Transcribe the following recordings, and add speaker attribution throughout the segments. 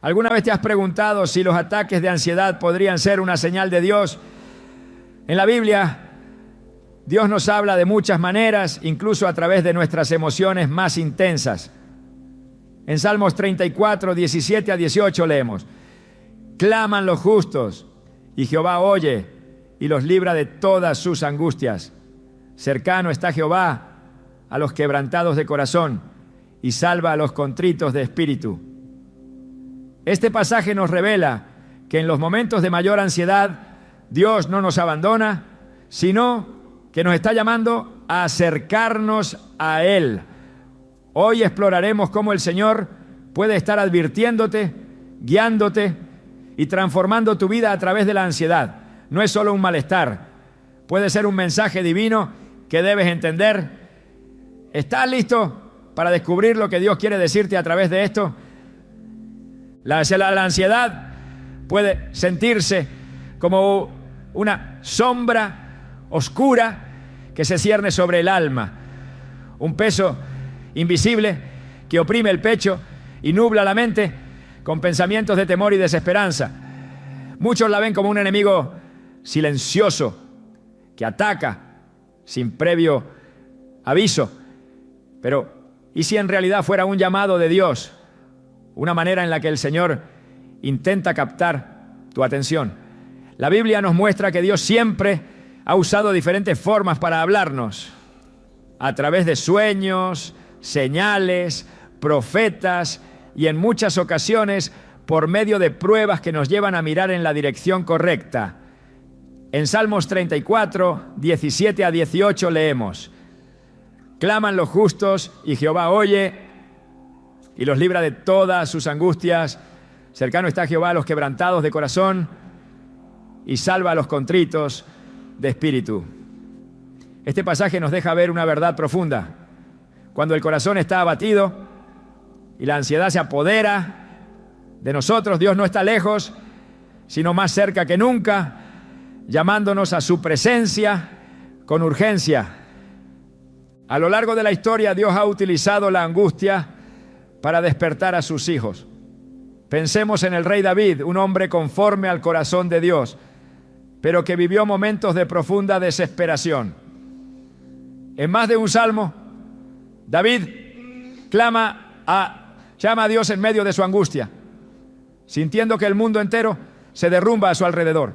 Speaker 1: ¿Alguna vez te has preguntado si los ataques de ansiedad podrían ser una señal de Dios? En la Biblia, Dios nos habla de muchas maneras, incluso a través de nuestras emociones más intensas. En Salmos 34, 17 a 18 leemos: claman los justos, y Jehová oye, y los libra de todas sus angustias. Cercano está Jehová a los quebrantados de corazón, y salva a los contritos de espíritu. Este pasaje nos revela que en los momentos de mayor ansiedad, Dios no nos abandona, sino que nos está llamando a acercarnos a Él. Hoy exploraremos cómo el Señor puede estar advirtiéndote, guiándote y transformando tu vida a través de la ansiedad. No es solo un malestar, puede ser un mensaje divino que debes entender. ¿Estás listo para descubrir lo que Dios quiere decirte a través de esto? La ansiedad puede sentirse como una sombra oscura que se cierne sobre el alma, un peso invisible que oprime el pecho y nubla la mente con pensamientos de temor y desesperanza. Muchos la ven como un enemigo silencioso que ataca sin previo aviso. Pero, ¿y si en realidad fuera un llamado de Dios? Una manera en la que el Señor intenta captar tu atención. La Biblia nos muestra que Dios siempre ha usado diferentes formas para hablarnos, a través de sueños, señales, profetas y en muchas ocasiones por medio de pruebas que nos llevan a mirar en la dirección correcta. En Salmos 34, 17 a 18 leemos: claman los justos y Jehová oye y los libra de todas sus angustias. Cercano está Jehová a los quebrantados de corazón y salva a los contritos de espíritu. Este pasaje nos deja ver una verdad profunda. Cuando el corazón está abatido y la ansiedad se apodera de nosotros, Dios no está lejos, sino más cerca que nunca, llamándonos a su presencia con urgencia. A lo largo de la historia, Dios ha utilizado la angustia para despertar a sus hijos. Pensemos en el rey David, un hombre conforme al corazón de Dios, pero que vivió momentos de profunda desesperación. En más de un salmo, David llama a Dios en medio de su angustia, sintiendo que el mundo entero se derrumba a su alrededor.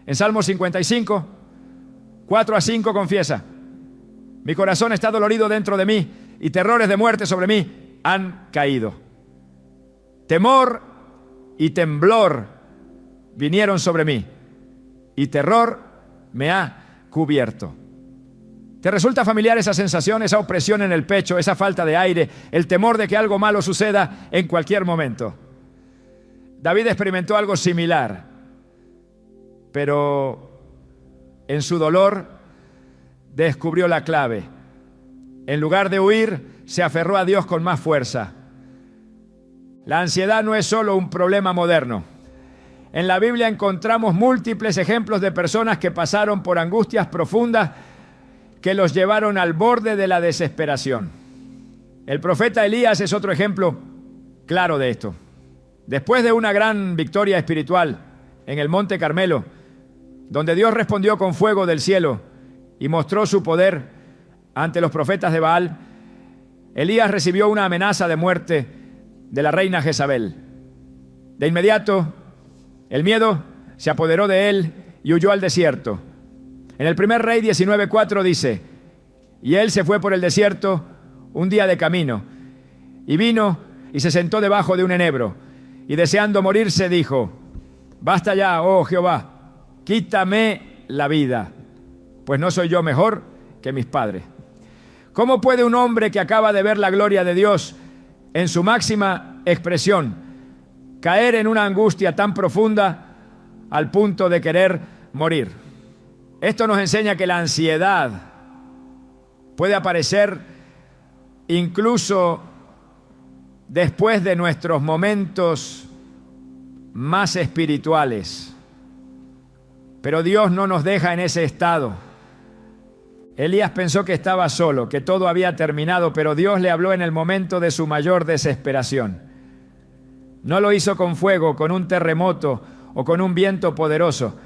Speaker 1: En Salmo 55, 4 a 5 confiesa: mi corazón está dolorido dentro de mí y terrores de muerte sobre mí han caído. Temor y temblor vinieron sobre mí y terror me ha cubierto. ¿Te resulta familiar esa sensación, esa opresión en el pecho, esa falta de aire, el temor de que algo malo suceda en cualquier momento? David experimentó algo similar, pero en su dolor descubrió la clave. En lugar de huir, se aferró a Dios con más fuerza. La ansiedad no es solo un problema moderno. En la Biblia encontramos múltiples ejemplos de personas que pasaron por angustias profundas que los llevaron al borde de la desesperación. El profeta Elías es otro ejemplo claro de esto. Después de una gran victoria espiritual en el Monte Carmelo, donde Dios respondió con fuego del cielo y mostró su poder ante los profetas de Baal, Elías recibió una amenaza de muerte de la reina Jezabel. De inmediato, el miedo se apoderó de él y huyó al desierto. En el primer Rey 19:4 dice: y él se fue por el desierto un día de camino, y vino y se sentó debajo de un enebro, y deseando morirse dijo: basta ya, oh Jehová, quítame la vida, pues no soy yo mejor que mis padres. ¿Cómo puede un hombre que acaba de ver la gloria de Dios en su máxima expresión caer en una angustia tan profunda al punto de querer morir? Esto nos enseña que la ansiedad puede aparecer incluso después de nuestros momentos más espirituales. Pero Dios no nos deja en ese estado. Elías pensó que estaba solo, que todo había terminado, pero Dios le habló en el momento de su mayor desesperación. No lo hizo con fuego, con un terremoto o con un viento poderoso,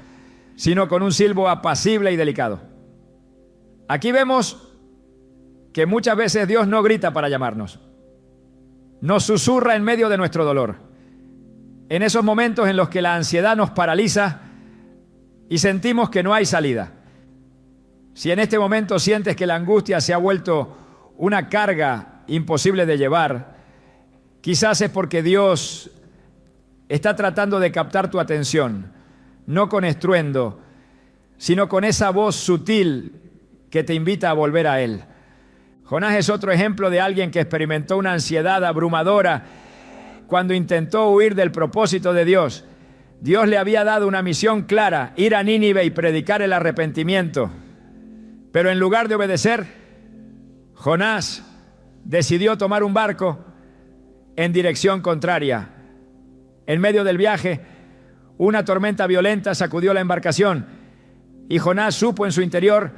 Speaker 1: sino con un silbo apacible y delicado. Aquí vemos que muchas veces Dios no grita para llamarnos. Nos susurra en medio de nuestro dolor. En esos momentos en los que la ansiedad nos paraliza y sentimos que no hay salida. Si en este momento sientes que la angustia se ha vuelto una carga imposible de llevar, quizás es porque Dios está tratando de captar tu atención, no con estruendo, sino con esa voz sutil que te invita a volver a Él. Jonás es otro ejemplo de alguien que experimentó una ansiedad abrumadora cuando intentó huir del propósito de Dios. Dios le había dado una misión clara, ir a Nínive y predicar el arrepentimiento. Pero en lugar de obedecer, Jonás decidió tomar un barco en dirección contraria. En medio del viaje, una tormenta violenta sacudió la embarcación y Jonás supo en su interior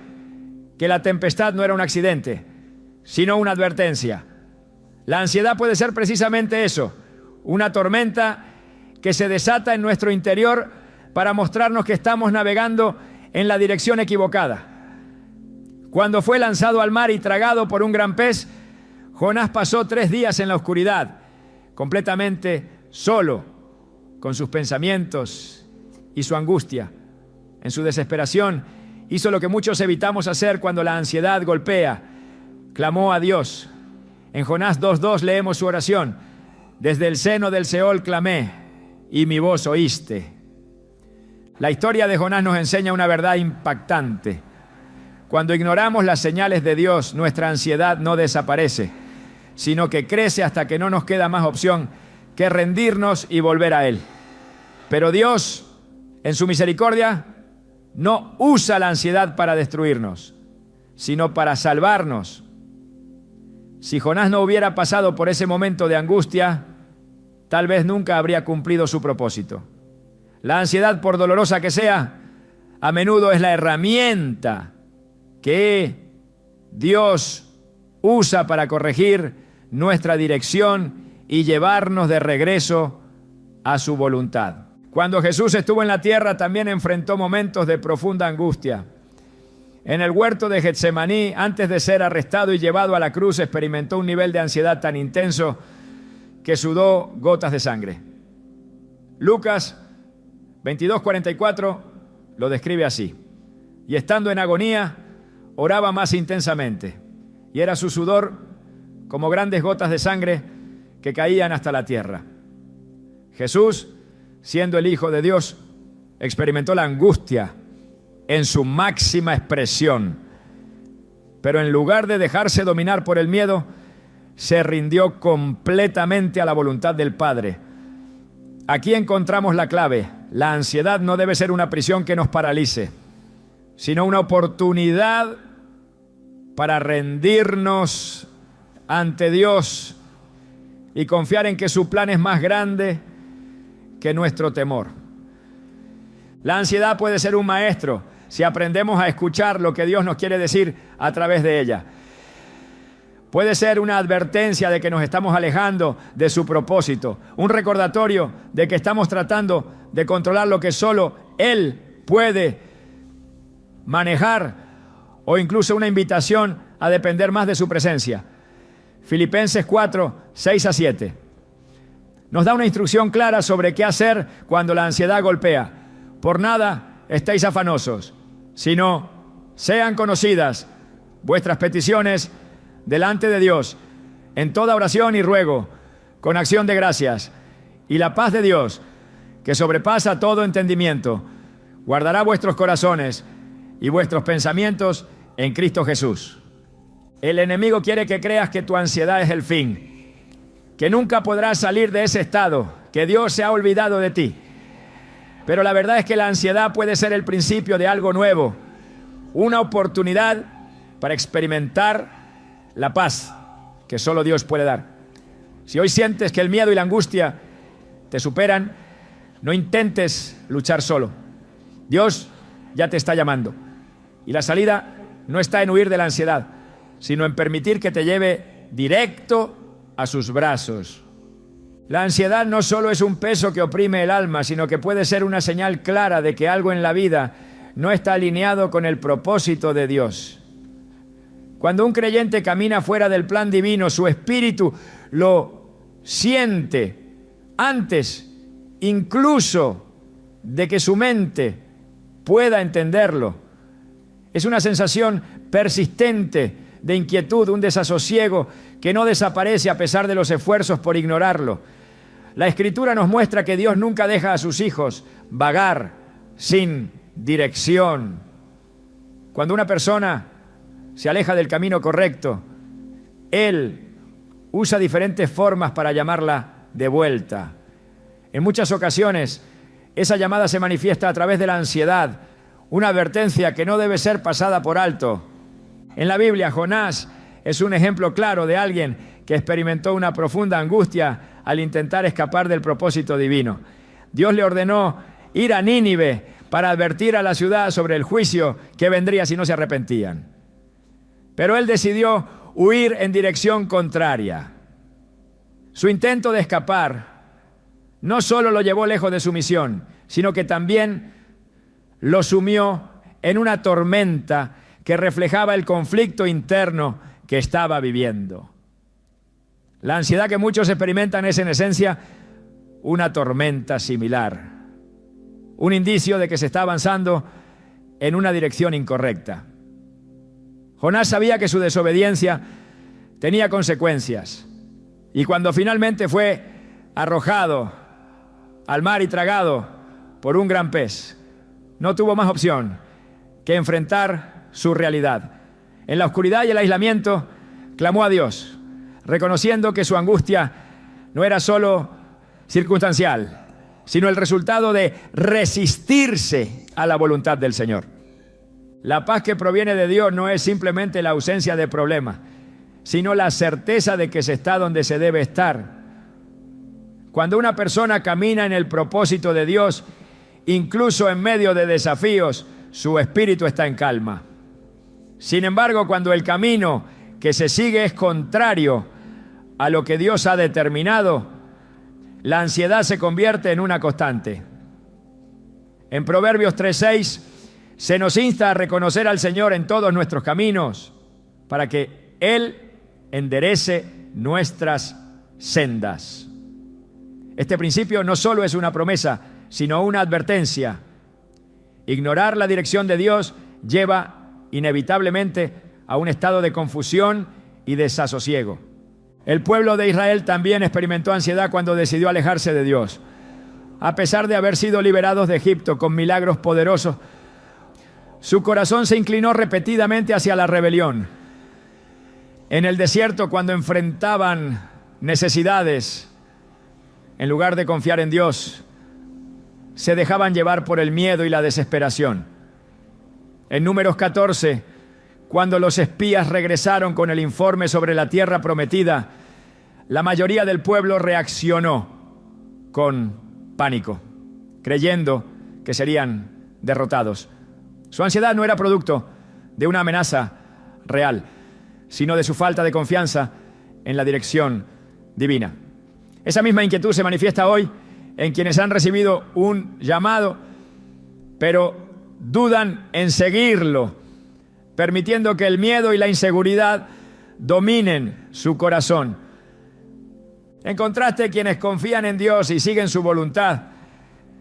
Speaker 1: que la tempestad no era un accidente, sino una advertencia. La ansiedad puede ser precisamente eso, una tormenta que se desata en nuestro interior para mostrarnos que estamos navegando en la dirección equivocada. Cuando fue lanzado al mar y tragado por un gran pez, Jonás pasó 3 días en la oscuridad, completamente solo, con sus pensamientos y su angustia. En su desesperación, hizo lo que muchos evitamos hacer cuando la ansiedad golpea. Clamó a Dios. En Jonás 2:2 leemos su oración. Desde el seno del Seol clamé, y mi voz oíste. La historia de Jonás nos enseña una verdad impactante. Cuando ignoramos las señales de Dios, nuestra ansiedad no desaparece, sino que crece hasta que no nos queda más opción que rendirnos y volver a Él. Pero Dios, en su misericordia, no usa la ansiedad para destruirnos, sino para salvarnos. Si Jonás no hubiera pasado por ese momento de angustia, tal vez nunca habría cumplido su propósito. La ansiedad, por dolorosa que sea, a menudo es la herramienta que Dios usa para corregir nuestra dirección y llevarnos de regreso a su voluntad. Cuando Jesús estuvo en la tierra, también enfrentó momentos de profunda angustia. En el huerto de Getsemaní, antes de ser arrestado y llevado a la cruz, experimentó un nivel de ansiedad tan intenso que sudó gotas de sangre. Lucas 22:44 lo describe así. Y estando en agonía, oraba más intensamente, y era su sudor como grandes gotas de sangre que caían hasta la tierra. Jesús, siendo el Hijo de Dios, experimentó la angustia en su máxima expresión, pero en lugar de dejarse dominar por el miedo, se rindió completamente a la voluntad del Padre. Aquí encontramos la clave. La ansiedad no debe ser una prisión que nos paralice, sino una oportunidad para rendirnos ante Dios y confiar en que su plan es más grande que nuestro temor. La ansiedad puede ser un maestro si aprendemos a escuchar lo que Dios nos quiere decir a través de ella. Puede ser una advertencia de que nos estamos alejando de su propósito, un recordatorio de que estamos tratando de controlar lo que solo Él puede manejar, o incluso una invitación a depender más de su presencia. Filipenses 4:6-7 nos da una instrucción clara sobre qué hacer cuando la ansiedad golpea. Por nada estéis afanosos, sino sean conocidas vuestras peticiones delante de Dios, en toda oración y ruego, con acción de gracias, y la paz de Dios, que sobrepasa todo entendimiento, guardará vuestros corazones y vuestros pensamientos en Cristo Jesús. El enemigo quiere que creas que tu ansiedad es el fin, que nunca podrás salir de ese estado, que Dios se ha olvidado de ti. Pero la verdad es que la ansiedad puede ser el principio de algo nuevo, una oportunidad para experimentar la paz que solo Dios puede dar. Si hoy sientes que el miedo y la angustia te superan, no intentes luchar solo. Dios ya te está llamando. Y la salida no está en huir de la ansiedad, sino en permitir que te lleve directo a sus brazos. La ansiedad no solo es un peso que oprime el alma, sino que puede ser una señal clara de que algo en la vida no está alineado con el propósito de Dios. Cuando un creyente camina fuera del plan divino, su espíritu lo siente antes incluso de que su mente pueda entenderlo. Es una sensación persistente de inquietud, un desasosiego que no desaparece a pesar de los esfuerzos por ignorarlo. La Escritura nos muestra que Dios nunca deja a sus hijos vagar sin dirección. Cuando una persona se aleja del camino correcto, Él usa diferentes formas para llamarla de vuelta. En muchas ocasiones, esa llamada se manifiesta a través de la ansiedad, una advertencia que no debe ser pasada por alto. En la Biblia, Jonás es un ejemplo claro de alguien que experimentó una profunda angustia al intentar escapar del propósito divino. Dios le ordenó ir a Nínive para advertir a la ciudad sobre el juicio que vendría si no se arrepentían. Pero él decidió huir en dirección contraria. Su intento de escapar no solo lo llevó lejos de su misión, sino que también lo sumió en una tormenta que reflejaba el conflicto interno que estaba viviendo. La ansiedad que muchos experimentan es en esencia una tormenta similar, un indicio de que se está avanzando en una dirección incorrecta. Jonás sabía que su desobediencia tenía consecuencias, y cuando finalmente fue arrojado al mar y tragado por un gran pez, no tuvo más opción que enfrentar su realidad. En la oscuridad y el aislamiento, clamó a Dios, reconociendo que su angustia no era solo circunstancial, sino el resultado de resistirse a la voluntad del Señor. La paz que proviene de Dios no es simplemente la ausencia de problemas, sino la certeza de que se está donde se debe estar. Cuando una persona camina en el propósito de Dios, incluso en medio de desafíos, su espíritu está en calma. Sin embargo, cuando el camino que se sigue es contrario a lo que Dios ha determinado, la ansiedad se convierte en una constante. En Proverbios 3:6 se nos insta a reconocer al Señor en todos nuestros caminos para que Él enderece nuestras sendas. Este principio no solo es una promesa, sino una advertencia. Ignorar la dirección de Dios lleva inevitablemente a un estado de confusión y desasosiego. El pueblo de Israel también experimentó ansiedad cuando decidió alejarse de Dios. A pesar de haber sido liberados de Egipto con milagros poderosos, su corazón se inclinó repetidamente hacia la rebelión. En el desierto, cuando enfrentaban necesidades, en lugar de confiar en Dios, se dejaban llevar por el miedo y la desesperación. En Números 14, cuando los espías regresaron con el informe sobre la tierra prometida, la mayoría del pueblo reaccionó con pánico, creyendo que serían derrotados. Su ansiedad no era producto de una amenaza real, sino de su falta de confianza en la dirección divina. Esa misma inquietud se manifiesta hoy en quienes han recibido un llamado, pero dudan en seguirlo, permitiendo que el miedo y la inseguridad dominen su corazón. En contraste, quienes confían en Dios y siguen su voluntad,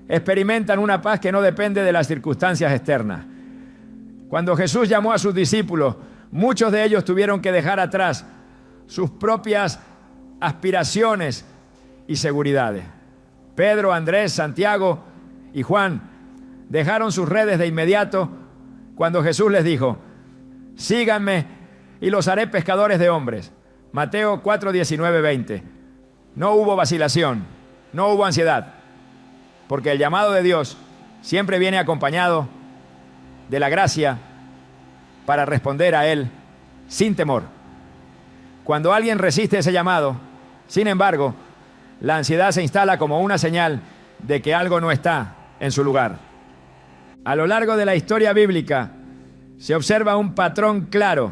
Speaker 1: experimentan una paz que no depende de las circunstancias externas. Cuando Jesús llamó a sus discípulos, muchos de ellos tuvieron que dejar atrás sus propias aspiraciones y seguridades. Pedro, Andrés, Santiago y Juan dejaron sus redes de inmediato cuando Jesús les dijo: síganme y los haré pescadores de hombres. Mateo 4, 19, 20. No hubo vacilación, no hubo ansiedad, porque el llamado de Dios siempre viene acompañado de la gracia para responder a Él sin temor. Cuando alguien resiste ese llamado, sin embargo, la ansiedad se instala como una señal de que algo no está en su lugar. A lo largo de la historia bíblica se observa un patrón claro.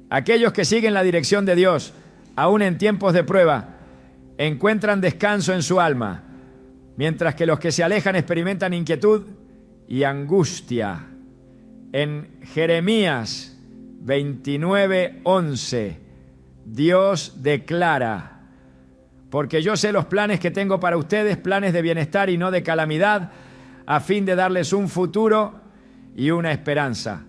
Speaker 1: Aquellos que siguen la dirección de Dios, aún en tiempos de prueba, encuentran descanso en su alma, mientras que los que se alejan experimentan inquietud y angustia. En Jeremías 29:11, Dios declara: porque yo sé los planes que tengo para ustedes, planes de bienestar y no de calamidad, a fin de darles un futuro y una esperanza.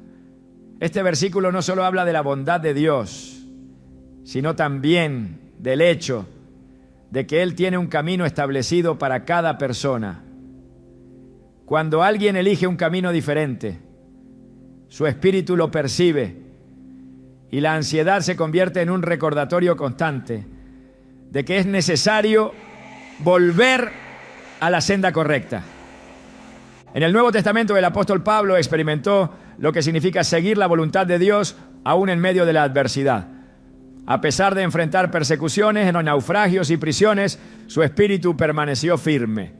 Speaker 1: Este versículo no solo habla de la bondad de Dios, sino también del hecho de que Él tiene un camino establecido para cada persona. Cuando alguien elige un camino diferente, su espíritu lo percibe y la ansiedad se convierte en un recordatorio constante de que es necesario volver a la senda correcta. En el Nuevo Testamento el apóstol Pablo experimentó lo que significa seguir la voluntad de Dios aún en medio de la adversidad. A pesar de enfrentar persecuciones, naufragios y prisiones, su espíritu permaneció firme.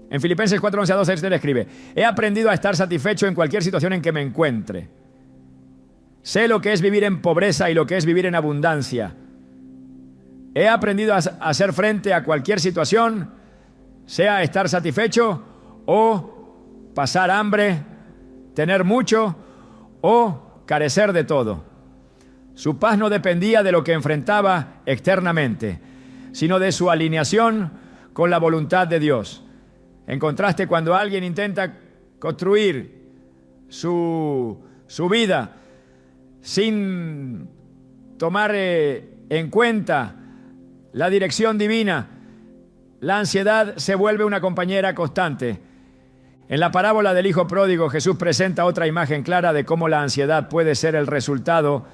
Speaker 1: En Filipenses 4:11-12 él escribe: he aprendido a estar satisfecho en cualquier situación en que me encuentre. Sé lo que es vivir en pobreza y lo que es vivir en abundancia. He aprendido a hacer frente a cualquier situación, sea estar satisfecho o pasar hambre, tener mucho o carecer de todo. Su paz no dependía de lo que enfrentaba externamente, sino de su alineación con la voluntad de Dios. En contraste, cuando alguien intenta construir su vida sin tomar en cuenta la dirección divina, la ansiedad se vuelve una compañera constante. En la parábola del hijo pródigo, Jesús presenta otra imagen clara de cómo la ansiedad puede ser el resultado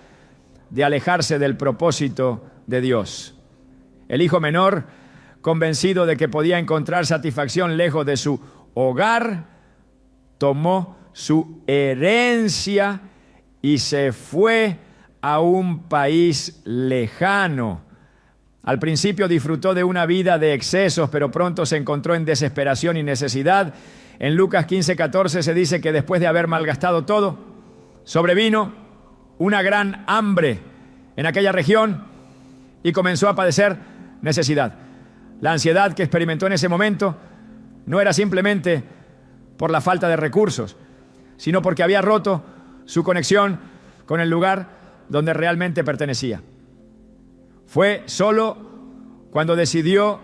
Speaker 1: de alejarse del propósito de Dios. El hijo menor, convencido de que podía encontrar satisfacción lejos de su hogar, tomó su herencia y se fue a un país lejano. Al principio disfrutó de una vida de excesos, pero pronto se encontró en desesperación y necesidad. En Lucas 15:14 se dice que después de haber malgastado todo, sobrevino una gran hambre en aquella región y comenzó a padecer necesidad. La ansiedad que experimentó en ese momento no era simplemente por la falta de recursos, sino porque había roto su conexión con el lugar donde realmente pertenecía. Fue solo cuando decidió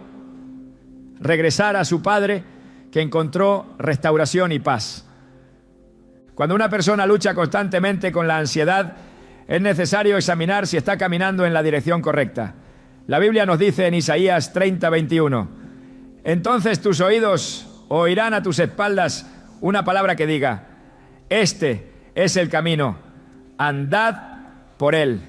Speaker 1: regresar a su padre que encontró restauración y paz. Cuando una persona lucha constantemente con la ansiedad, es necesario examinar si está caminando en la dirección correcta. La Biblia nos dice en Isaías 30:21: entonces tus oídos oirán a tus espaldas una palabra que diga: este es el camino, andad por él.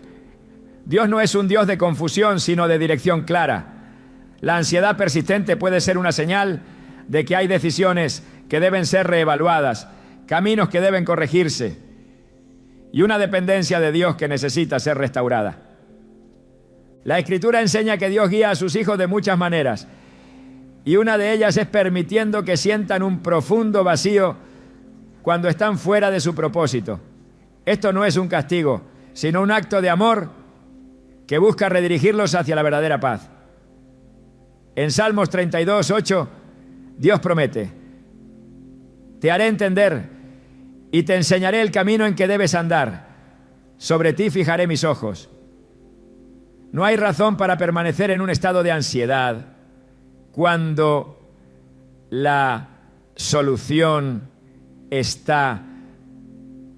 Speaker 1: Dios no es un Dios de confusión, sino de dirección clara. La ansiedad persistente puede ser una señal de que hay decisiones que deben ser reevaluadas, caminos que deben corregirse y una dependencia de Dios que necesita ser restaurada. La Escritura enseña que Dios guía a sus hijos de muchas maneras, y una de ellas es permitiendo que sientan un profundo vacío cuando están fuera de su propósito. Esto no es un castigo, sino un acto de amor que busca redirigirlos hacia la verdadera paz. En Salmos 32:8, Dios promete: te haré entender y te enseñaré el camino en que debes andar. Sobre ti fijaré mis ojos. No hay razón para permanecer en un estado de ansiedad cuando la solución está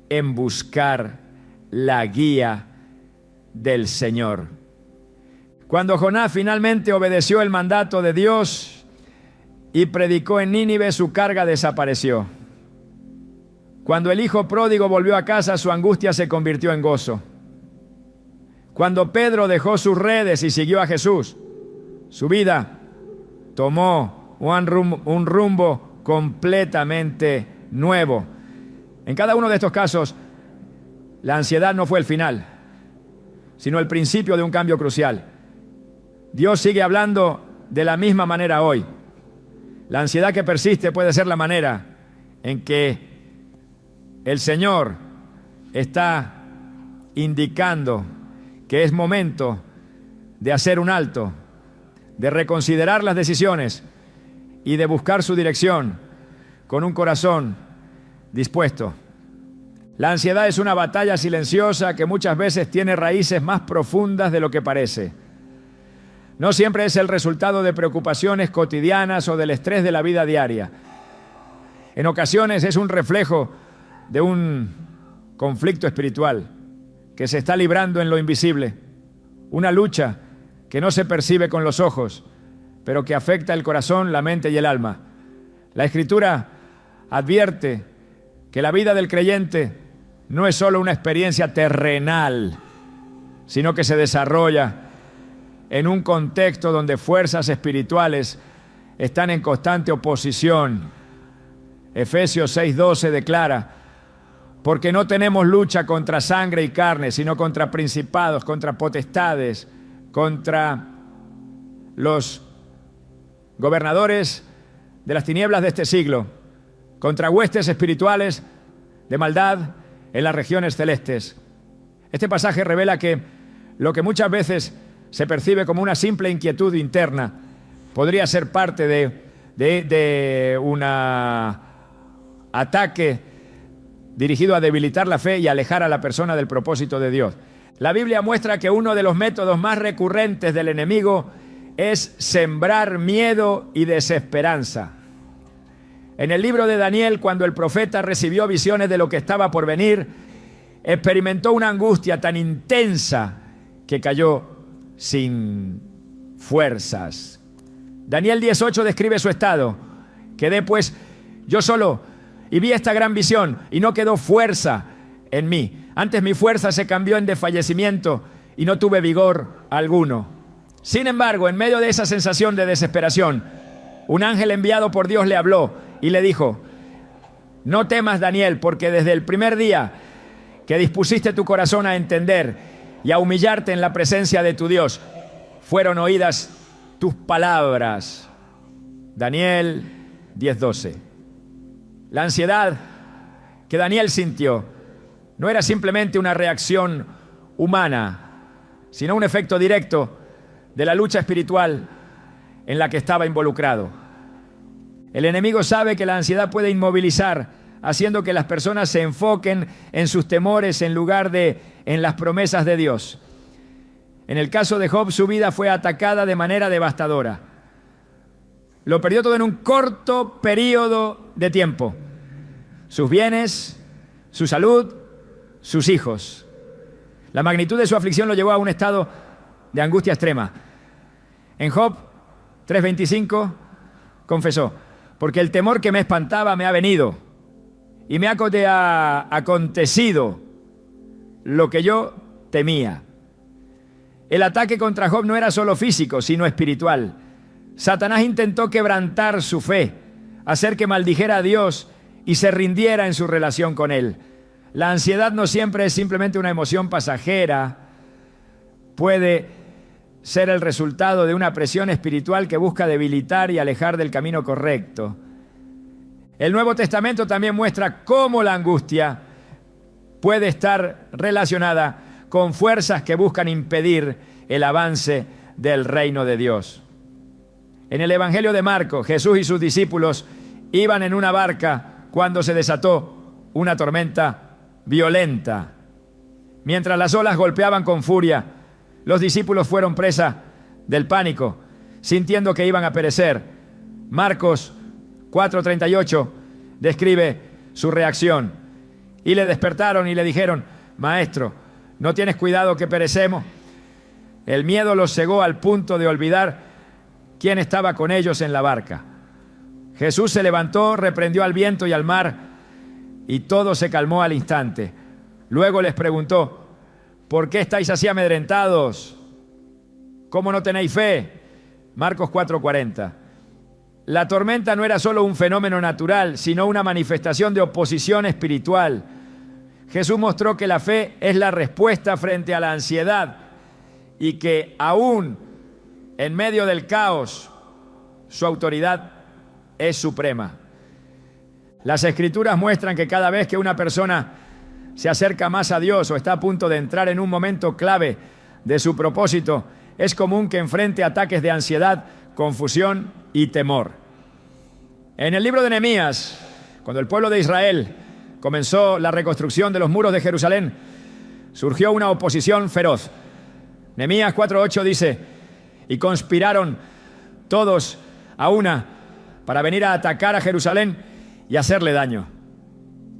Speaker 1: en buscar la guía del Señor. Cuando Jonás finalmente obedeció el mandato de Dios y predicó en Nínive, su carga desapareció. Cuando el hijo pródigo volvió a casa, su angustia se convirtió en gozo. Cuando Pedro dejó sus redes y siguió a Jesús, su vida tomó un rumbo completamente nuevo. En cada uno de estos casos, la ansiedad no fue el final, sino el principio de un cambio crucial. Dios sigue hablando de la misma manera hoy. La ansiedad que persiste puede ser la manera en que el Señor está indicando que es momento de hacer un alto, de reconsiderar las decisiones y de buscar su dirección con un corazón dispuesto. La ansiedad es una batalla silenciosa que muchas veces tiene raíces más profundas de lo que parece. No siempre es el resultado de preocupaciones cotidianas o del estrés de la vida diaria. En ocasiones es un reflejo de un conflicto espiritual que se está librando en lo invisible, una lucha que no se percibe con los ojos, pero que afecta el corazón, la mente y el alma. La Escritura advierte que la vida del creyente no es solo una experiencia terrenal, sino que se desarrolla en un contexto donde fuerzas espirituales están en constante oposición. Efesios 6:12 declara: porque no tenemos lucha contra sangre y carne, sino contra principados, contra potestades, contra los gobernadores de las tinieblas de este siglo, contra huestes espirituales de maldad en las regiones celestes. Este pasaje revela que lo que muchas veces se percibe como una simple inquietud interna podría ser parte de un ataque dirigido a debilitar la fe y alejar a la persona del propósito de Dios. La Biblia muestra que uno de los métodos más recurrentes del enemigo es sembrar miedo y desesperanza. En el libro de Daniel, cuando el profeta recibió visiones de lo que estaba por venir, experimentó una angustia tan intensa que cayó sin fuerzas. Daniel 10:8 describe su estado: quedé pues yo solo y vi esta gran visión y no quedó fuerza en mí. Antes mi fuerza se cambió en desfallecimiento y no tuve vigor alguno. Sin embargo, en medio de esa sensación de desesperación, un ángel enviado por Dios le habló y le dijo: no temas, Daniel, porque desde el primer día que dispusiste tu corazón a entender y a humillarte en la presencia de tu Dios, fueron oídas tus palabras. Daniel 10:12. La ansiedad que Daniel sintió no era simplemente una reacción humana, sino un efecto directo de la lucha espiritual en la que estaba involucrado. El enemigo sabe que la ansiedad puede inmovilizar, haciendo que las personas se enfoquen en sus temores en lugar de en las promesas de Dios. En el caso de Job, su vida fue atacada de manera devastadora. Lo perdió todo en un corto periodo de tiempo: sus bienes, su salud, sus hijos. La magnitud de su aflicción lo llevó a un estado de angustia extrema. En Job 3:25 confesó: porque el temor que me espantaba me ha venido y me ha acontecido lo que yo temía. El ataque contra Job no era solo físico, sino espiritual. Satanás intentó quebrantar su fe, hacer que maldijera a Dios y se rindiera en su relación con Él. La ansiedad no siempre es simplemente una emoción pasajera. Puede ser el resultado de una presión espiritual que busca debilitar y alejar del camino correcto. El Nuevo Testamento también muestra cómo la angustia puede estar relacionada con fuerzas que buscan impedir el avance del reino de Dios. En el Evangelio de Marcos, Jesús y sus discípulos iban en una barca cuando se desató una tormenta violenta. Mientras las olas golpeaban con furia, los discípulos fueron presa del pánico, sintiendo que iban a perecer. Marcos 4:38 describe su reacción. Y le despertaron y le dijeron: Maestro, ¿no tienes cuidado que perecemos? El miedo los cegó al punto de olvidar quién estaba con ellos en la barca. Jesús se levantó, reprendió al viento y al mar, y todo se calmó al instante. Luego les preguntó: ¿por qué estáis así amedrentados? ¿Cómo no tenéis fe? Marcos 4:40. La tormenta no era solo un fenómeno natural, sino una manifestación de oposición espiritual. Jesús mostró que la fe es la respuesta frente a la ansiedad y que aún en medio del caos, su autoridad es suprema. Las Escrituras muestran que cada vez que una persona se acerca más a Dios o está a punto de entrar en un momento clave de su propósito, es común que enfrente ataques de ansiedad, confusión y temor. En el libro de Nehemías, cuando el pueblo de Israel comenzó la reconstrucción de los muros de Jerusalén, surgió una oposición feroz. Nehemías 4:8 dice: y conspiraron todos a una para venir a atacar a Jerusalén y hacerle daño.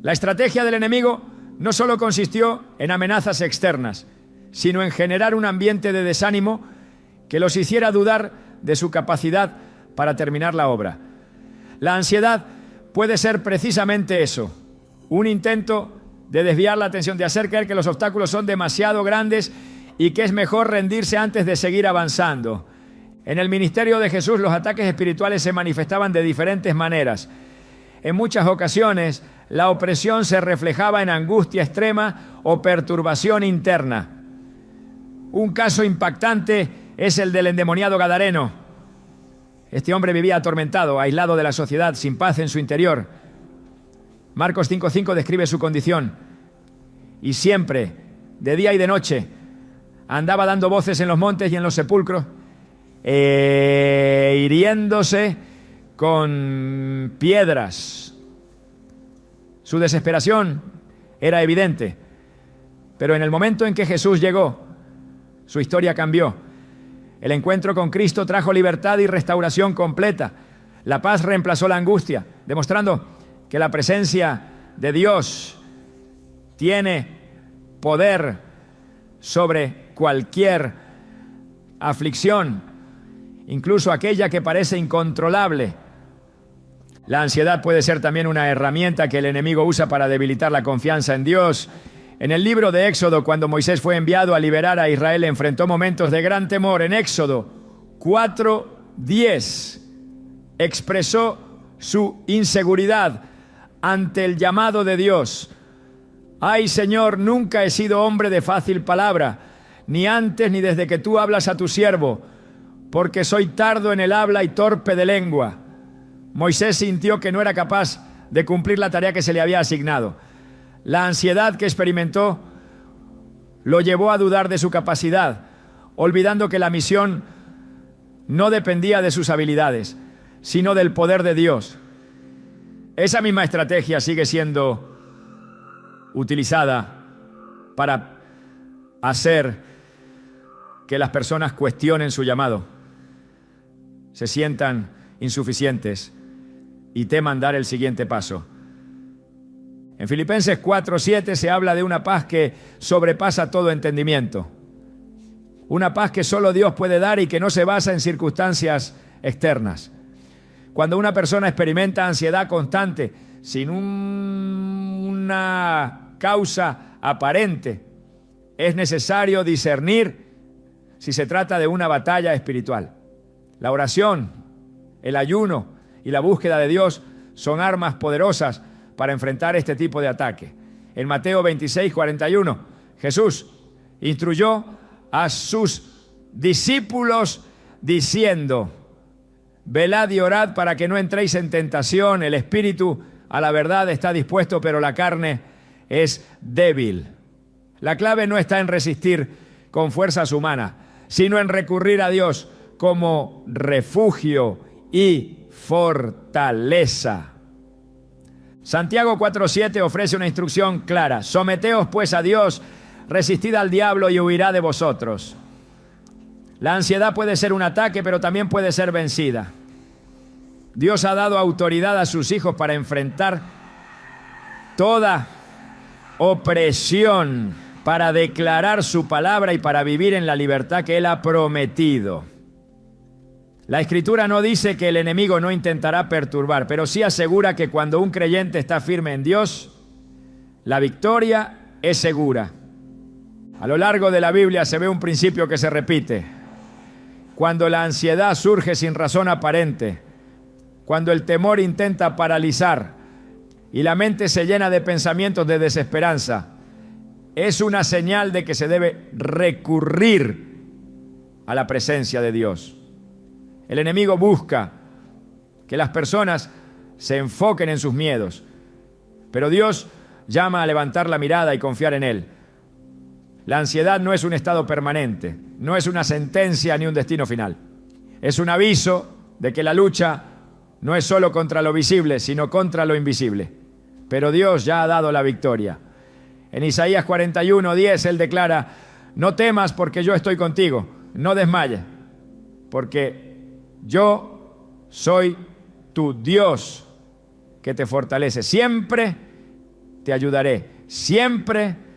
Speaker 1: La estrategia del enemigo no solo consistió en amenazas externas, sino en generar un ambiente de desánimo que los hiciera dudar de su capacidad para terminar la obra. La ansiedad puede ser precisamente eso, un intento de desviar la atención, de hacer creer que los obstáculos son demasiado grandes y que es mejor rendirse antes de seguir avanzando. En el ministerio de Jesús, los ataques espirituales se manifestaban de diferentes maneras. En muchas ocasiones, la opresión se reflejaba en angustia extrema o perturbación interna. Un caso impactante es el del endemoniado gadareno. Este hombre vivía atormentado, aislado de la sociedad, sin paz en su interior. Marcos 5:5 describe su condición. Y siempre, de día y de noche, andaba dando voces en los montes y en los sepulcros, hiriéndose con piedras. Su desesperación era evidente, pero en el momento en que Jesús llegó, su historia cambió. El encuentro con Cristo trajo libertad y restauración completa. La paz reemplazó la angustia, demostrando que la presencia de Dios tiene poder sobre cualquier aflicción, incluso aquella que parece incontrolable. La ansiedad puede ser también una herramienta que el enemigo usa para debilitar la confianza en Dios. En el libro de Éxodo, cuando Moisés fue enviado a liberar a Israel, enfrentó momentos de gran temor. En Éxodo 4:10 expresó su inseguridad ante el llamado de Dios. Ay, Señor, nunca he sido hombre de fácil palabra, ni antes ni desde que tú hablas a tu siervo, porque soy tardo en el habla y torpe de lengua. Moisés sintió que no era capaz de cumplir la tarea que se le había asignado. La ansiedad que experimentó lo llevó a dudar de su capacidad, olvidando que la misión no dependía de sus habilidades, sino del poder de Dios. Esa misma estrategia sigue siendo utilizada para hacer que las personas cuestionen su llamado, se sientan insuficientes y teman dar el siguiente paso. En Filipenses 4:7 se habla de una paz que sobrepasa todo entendimiento. Una paz que solo Dios puede dar y que no se basa en circunstancias externas. Cuando una persona experimenta ansiedad constante, sin una causa aparente, es necesario discernir si se trata de una batalla espiritual. La oración, el ayuno y la búsqueda de Dios son armas poderosas para enfrentar este tipo de ataque. En Mateo 26:41, Jesús instruyó a sus discípulos diciendo: velad y orad para que no entréis en tentación. El espíritu a la verdad está dispuesto, pero la carne es débil. La clave no está en resistir con fuerzas humanas, sino en recurrir a Dios como refugio y fortaleza. Santiago 4:7 ofrece una instrucción clara: someteos pues a Dios, resistid al diablo y huirá de vosotros. La ansiedad puede ser un ataque, pero también puede ser vencida. Dios ha dado autoridad a sus hijos para enfrentar toda opresión, para declarar su palabra y para vivir en la libertad que Él ha prometido. La Escritura no dice que el enemigo no intentará perturbar, pero sí asegura que cuando un creyente está firme en Dios, la victoria es segura. A lo largo de la Biblia se ve un principio que se repite. Cuando la ansiedad surge sin razón aparente, cuando el temor intenta paralizar y la mente se llena de pensamientos de desesperanza, es una señal de que se debe recurrir a la presencia de Dios. El enemigo busca que las personas se enfoquen en sus miedos, pero Dios llama a levantar la mirada y confiar en Él. La ansiedad no es un estado permanente, no es una sentencia ni un destino final. Es un aviso de que la lucha no es solo contra lo visible, sino contra lo invisible. Pero Dios ya ha dado la victoria. En Isaías 41:10 Él declara: no temas porque yo estoy contigo, no desmayes, porque yo soy tu Dios que te fortalece. Siempre te ayudaré, siempre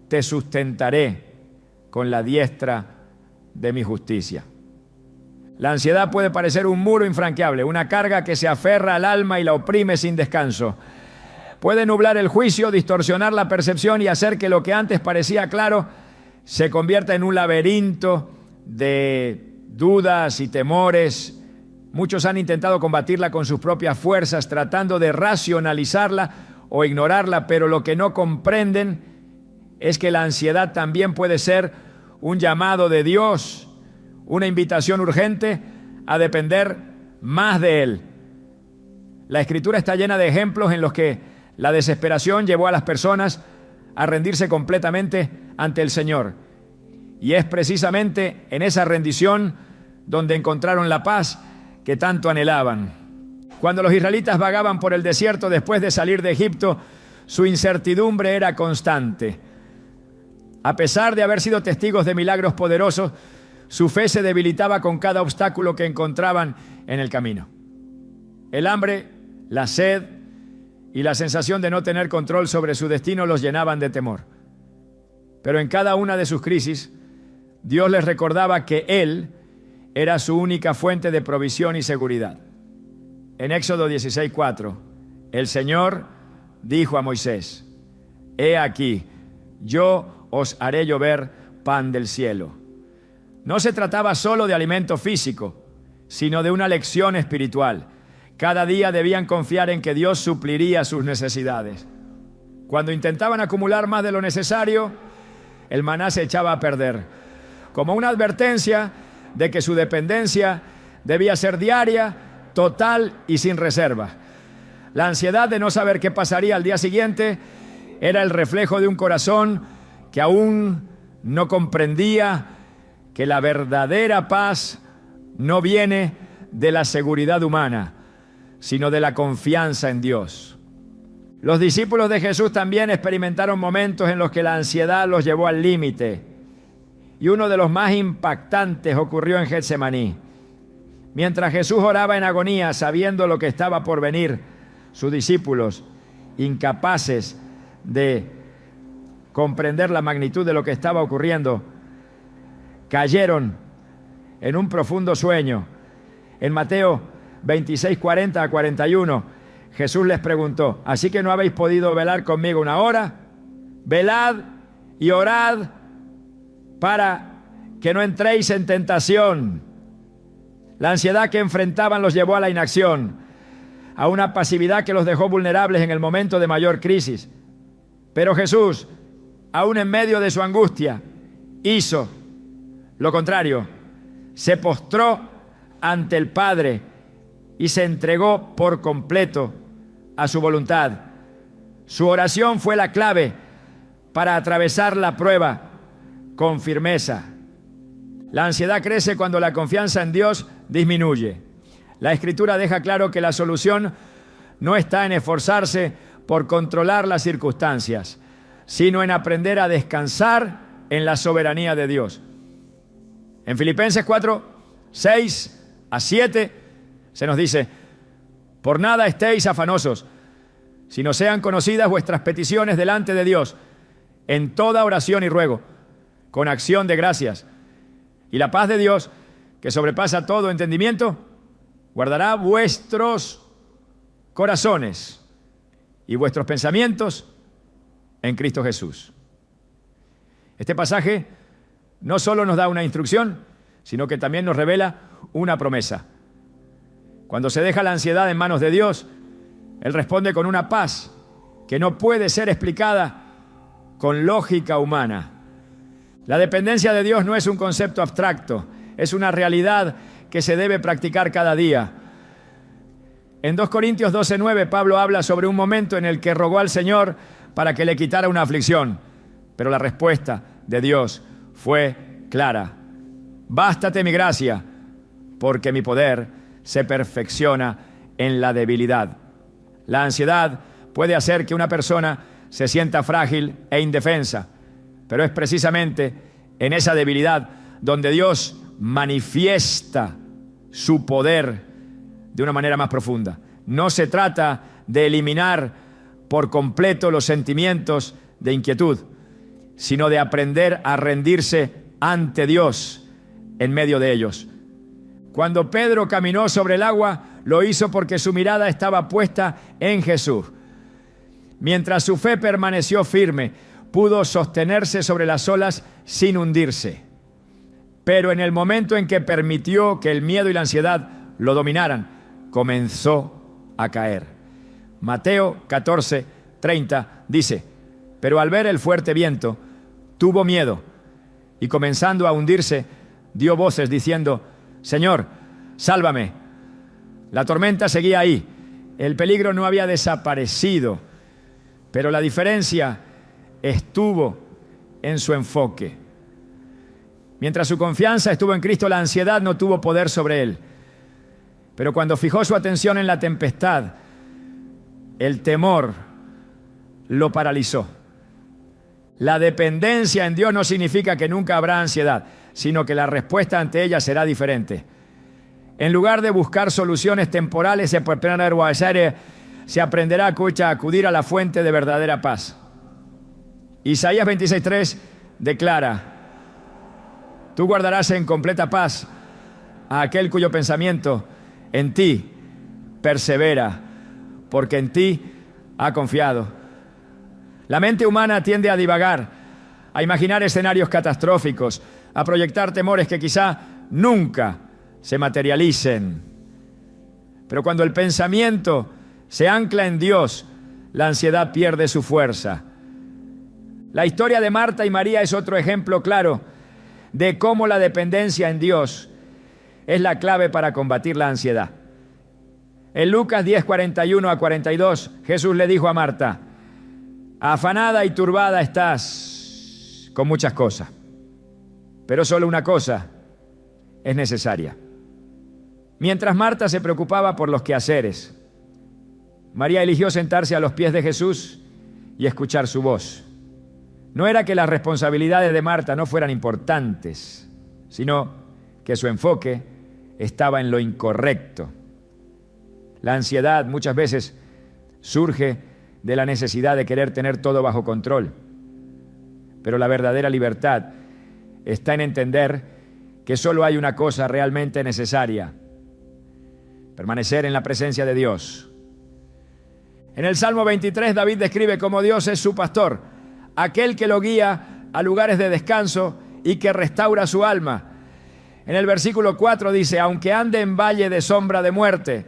Speaker 1: te sustentaré con la diestra de mi justicia. La ansiedad puede parecer un muro infranqueable, una carga que se aferra al alma y la oprime sin descanso. Puede nublar el juicio, distorsionar la percepción y hacer que lo que antes parecía claro se convierta en un laberinto de dudas y temores. Muchos han intentado combatirla con sus propias fuerzas, tratando de racionalizarla o ignorarla, pero lo que no comprenden es que la ansiedad también puede ser un llamado de Dios, una invitación urgente a depender más de Él. La Escritura está llena de ejemplos en los que la desesperación llevó a las personas a rendirse completamente ante el Señor. Y es precisamente en esa rendición donde encontraron la paz que tanto anhelaban. Cuando los israelitas vagaban por el desierto después de salir de Egipto, su incertidumbre era constante. A pesar de haber sido testigos de milagros poderosos, su fe se debilitaba con cada obstáculo que encontraban en el camino. El hambre, la sed y la sensación de no tener control sobre su destino los llenaban de temor. Pero en cada una de sus crisis, Dios les recordaba que Él era su única fuente de provisión y seguridad. En Éxodo 16:4, el Señor dijo a Moisés: he aquí, yo os haré llover pan del cielo. No se trataba solo de alimento físico, sino de una lección espiritual. Cada día debían confiar en que Dios supliría sus necesidades. Cuando intentaban acumular más de lo necesario, el maná se echaba a perder, como una advertencia de que su dependencia debía ser diaria, total y sin reserva. La ansiedad de no saber qué pasaría al día siguiente era el reflejo de un corazón que aún no comprendía que la verdadera paz no viene de la seguridad humana, sino de la confianza en Dios. Los discípulos de Jesús también experimentaron momentos en los que la ansiedad los llevó al límite. Y uno de los más impactantes ocurrió en Getsemaní. Mientras Jesús oraba en agonía, sabiendo lo que estaba por venir, sus discípulos, incapaces de comprender la magnitud de lo que estaba ocurriendo, cayeron en un profundo sueño. En Mateo 26:40-41, Jesús les preguntó: ¿así que no habéis podido velar conmigo una hora? Velad y orad para que no entréis en tentación. La ansiedad que enfrentaban los llevó a la inacción, a una pasividad que los dejó vulnerables en el momento de mayor crisis. Pero Jesús, aún en medio de su angustia, hizo lo contrario. Se postró ante el Padre y se entregó por completo a su voluntad. Su oración fue la clave para atravesar la prueba con firmeza. La ansiedad crece cuando la confianza en Dios disminuye. La Escritura deja claro que la solución no está en esforzarse por controlar las circunstancias, sino en aprender a descansar en la soberanía de Dios. En Filipenses 4:6-7 se nos dice: por nada estéis afanosos, sino sean conocidas vuestras peticiones delante de Dios, en toda oración y ruego, con acción de gracias. Y la paz de Dios, que sobrepasa todo entendimiento, guardará vuestros corazones y vuestros pensamientos en Cristo Jesús. Este pasaje no solo nos da una instrucción, sino que también nos revela una promesa. Cuando se deja la ansiedad en manos de Dios, Él responde con una paz que no puede ser explicada con lógica humana. La dependencia de Dios no es un concepto abstracto, es una realidad que se debe practicar cada día. En 2 Corintios 12:9, Pablo habla sobre un momento en el que rogó al Señor para que le quitara una aflicción, pero la respuesta de Dios fue clara. Bástate mi gracia, porque mi poder se perfecciona en la debilidad. La ansiedad puede hacer que una persona se sienta frágil e indefensa, pero es precisamente en esa debilidad donde Dios manifiesta su poder de una manera más profunda. No se trata de eliminar por completo los sentimientos de inquietud, sino de aprender a rendirse ante Dios en medio de ellos. Cuando Pedro caminó sobre el agua, lo hizo porque su mirada estaba puesta en Jesús. Mientras su fe permaneció firme, pudo sostenerse sobre las olas sin hundirse. Pero en el momento en que permitió que el miedo y la ansiedad lo dominaran, comenzó a caer. Mateo 14:30 dice: pero al ver el fuerte viento, tuvo miedo y comenzando a hundirse, dio voces diciendo: Señor, sálvame. La tormenta seguía ahí, el peligro no había desaparecido, pero la diferencia estuvo en su enfoque. Mientras su confianza estuvo en Cristo, la ansiedad no tuvo poder sobre él. Pero cuando fijó su atención en la tempestad, el temor lo paralizó. La dependencia en Dios no significa que nunca habrá ansiedad, sino que la respuesta ante ella será diferente. En lugar de buscar soluciones temporales, se aprenderá a acudir a la fuente de verdadera paz. Isaías 26:3 declara: tú guardarás en completa paz a aquel cuyo pensamiento en ti persevera, porque en ti ha confiado. La mente humana tiende a divagar, a imaginar escenarios catastróficos, a proyectar temores que quizá nunca se materialicen. Pero cuando el pensamiento se ancla en Dios, la ansiedad pierde su fuerza. La historia de Marta y María es otro ejemplo claro de cómo la dependencia en Dios es la clave para combatir la ansiedad. En Lucas 10:41-42, Jesús le dijo a Marta: afanada y turbada estás con muchas cosas, pero solo una cosa es necesaria. Mientras Marta se preocupaba por los quehaceres, María eligió sentarse a los pies de Jesús y escuchar su voz. No era que las responsabilidades de Marta no fueran importantes, sino que su enfoque estaba en lo incorrecto. La ansiedad muchas veces surge de la necesidad de querer tener todo bajo control. Pero la verdadera libertad está en entender que solo hay una cosa realmente necesaria: permanecer en la presencia de Dios. En el Salmo 23, David describe cómo Dios es su pastor, aquel que lo guía a lugares de descanso y que restaura su alma. En el versículo 4 dice: aunque ande en valle de sombra de muerte,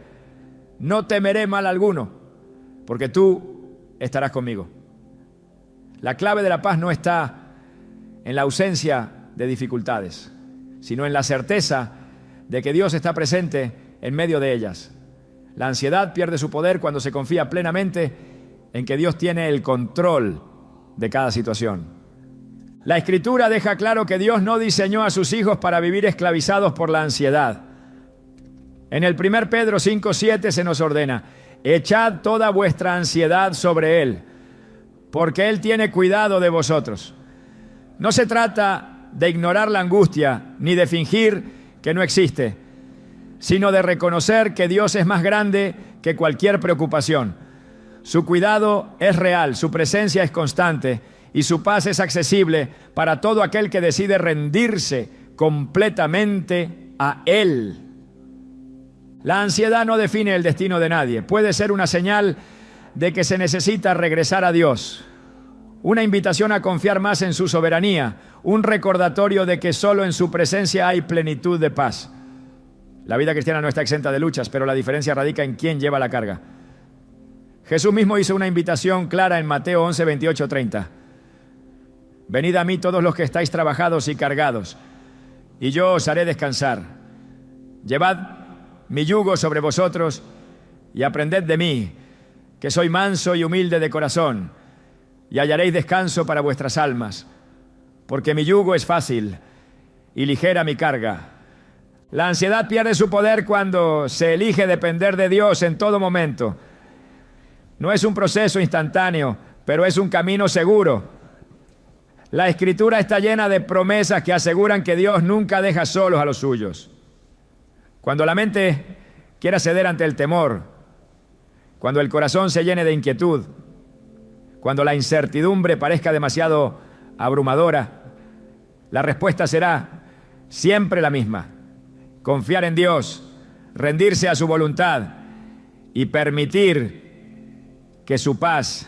Speaker 1: no temeré mal alguno, porque tú estarás conmigo. La clave de la paz no está en la ausencia de dificultades, sino en la certeza de que Dios está presente en medio de ellas. La ansiedad pierde su poder cuando se confía plenamente en que Dios tiene el control de cada situación. La Escritura deja claro que Dios no diseñó a sus hijos para vivir esclavizados por la ansiedad. En el 1 Pedro 5:7 se nos ordena: echad toda vuestra ansiedad sobre Él, porque Él tiene cuidado de vosotros. No se trata de ignorar la angustia ni de fingir que no existe, sino de reconocer que Dios es más grande que cualquier preocupación. Su cuidado es real, su presencia es constante y su paz es accesible para todo aquel que decide rendirse completamente a Él. La ansiedad no define el destino de nadie. Puede ser una señal de que se necesita regresar a Dios, una invitación a confiar más en su soberanía, un recordatorio de que solo en su presencia hay plenitud de paz. La vida cristiana no está exenta de luchas, pero la diferencia radica en quién lleva la carga. Jesús mismo hizo una invitación clara en Mateo 11:28-30. Venid a mí todos los que estáis trabajados y cargados, y yo os haré descansar. Llevad mi yugo sobre vosotros y aprended de mí, que soy manso y humilde de corazón, y hallaréis descanso para vuestras almas, porque mi yugo es fácil y ligera mi carga. La ansiedad pierde su poder cuando se elige depender de Dios en todo momento. No es un proceso instantáneo, pero es un camino seguro. La Escritura está llena de promesas que aseguran que Dios nunca deja solos a los suyos. Cuando la mente quiera ceder ante el temor, cuando el corazón se llene de inquietud, cuando la incertidumbre parezca demasiado abrumadora, la respuesta será siempre la misma: confiar en Dios, rendirse a su voluntad y permitir que su paz,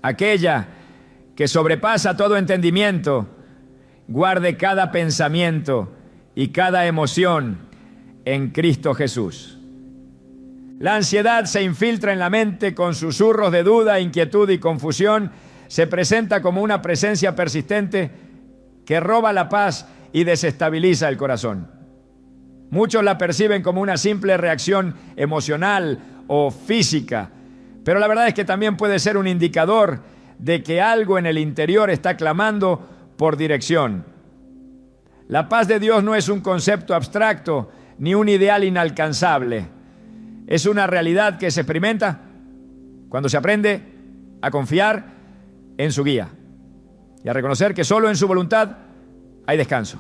Speaker 1: aquella que sobrepasa todo entendimiento, guarde cada pensamiento y cada emoción en Cristo Jesús. La ansiedad se infiltra en la mente con susurros de duda, inquietud y confusión. Se presenta como una presencia persistente que roba la paz y desestabiliza el corazón. Muchos la perciben como una simple reacción emocional o física, pero la verdad es que también puede ser un indicador de que algo en el interior está clamando por dirección. La paz de Dios no es un concepto abstracto ni un ideal inalcanzable. Es una realidad que se experimenta cuando se aprende a confiar en su guía y a reconocer que solo en su voluntad hay descanso.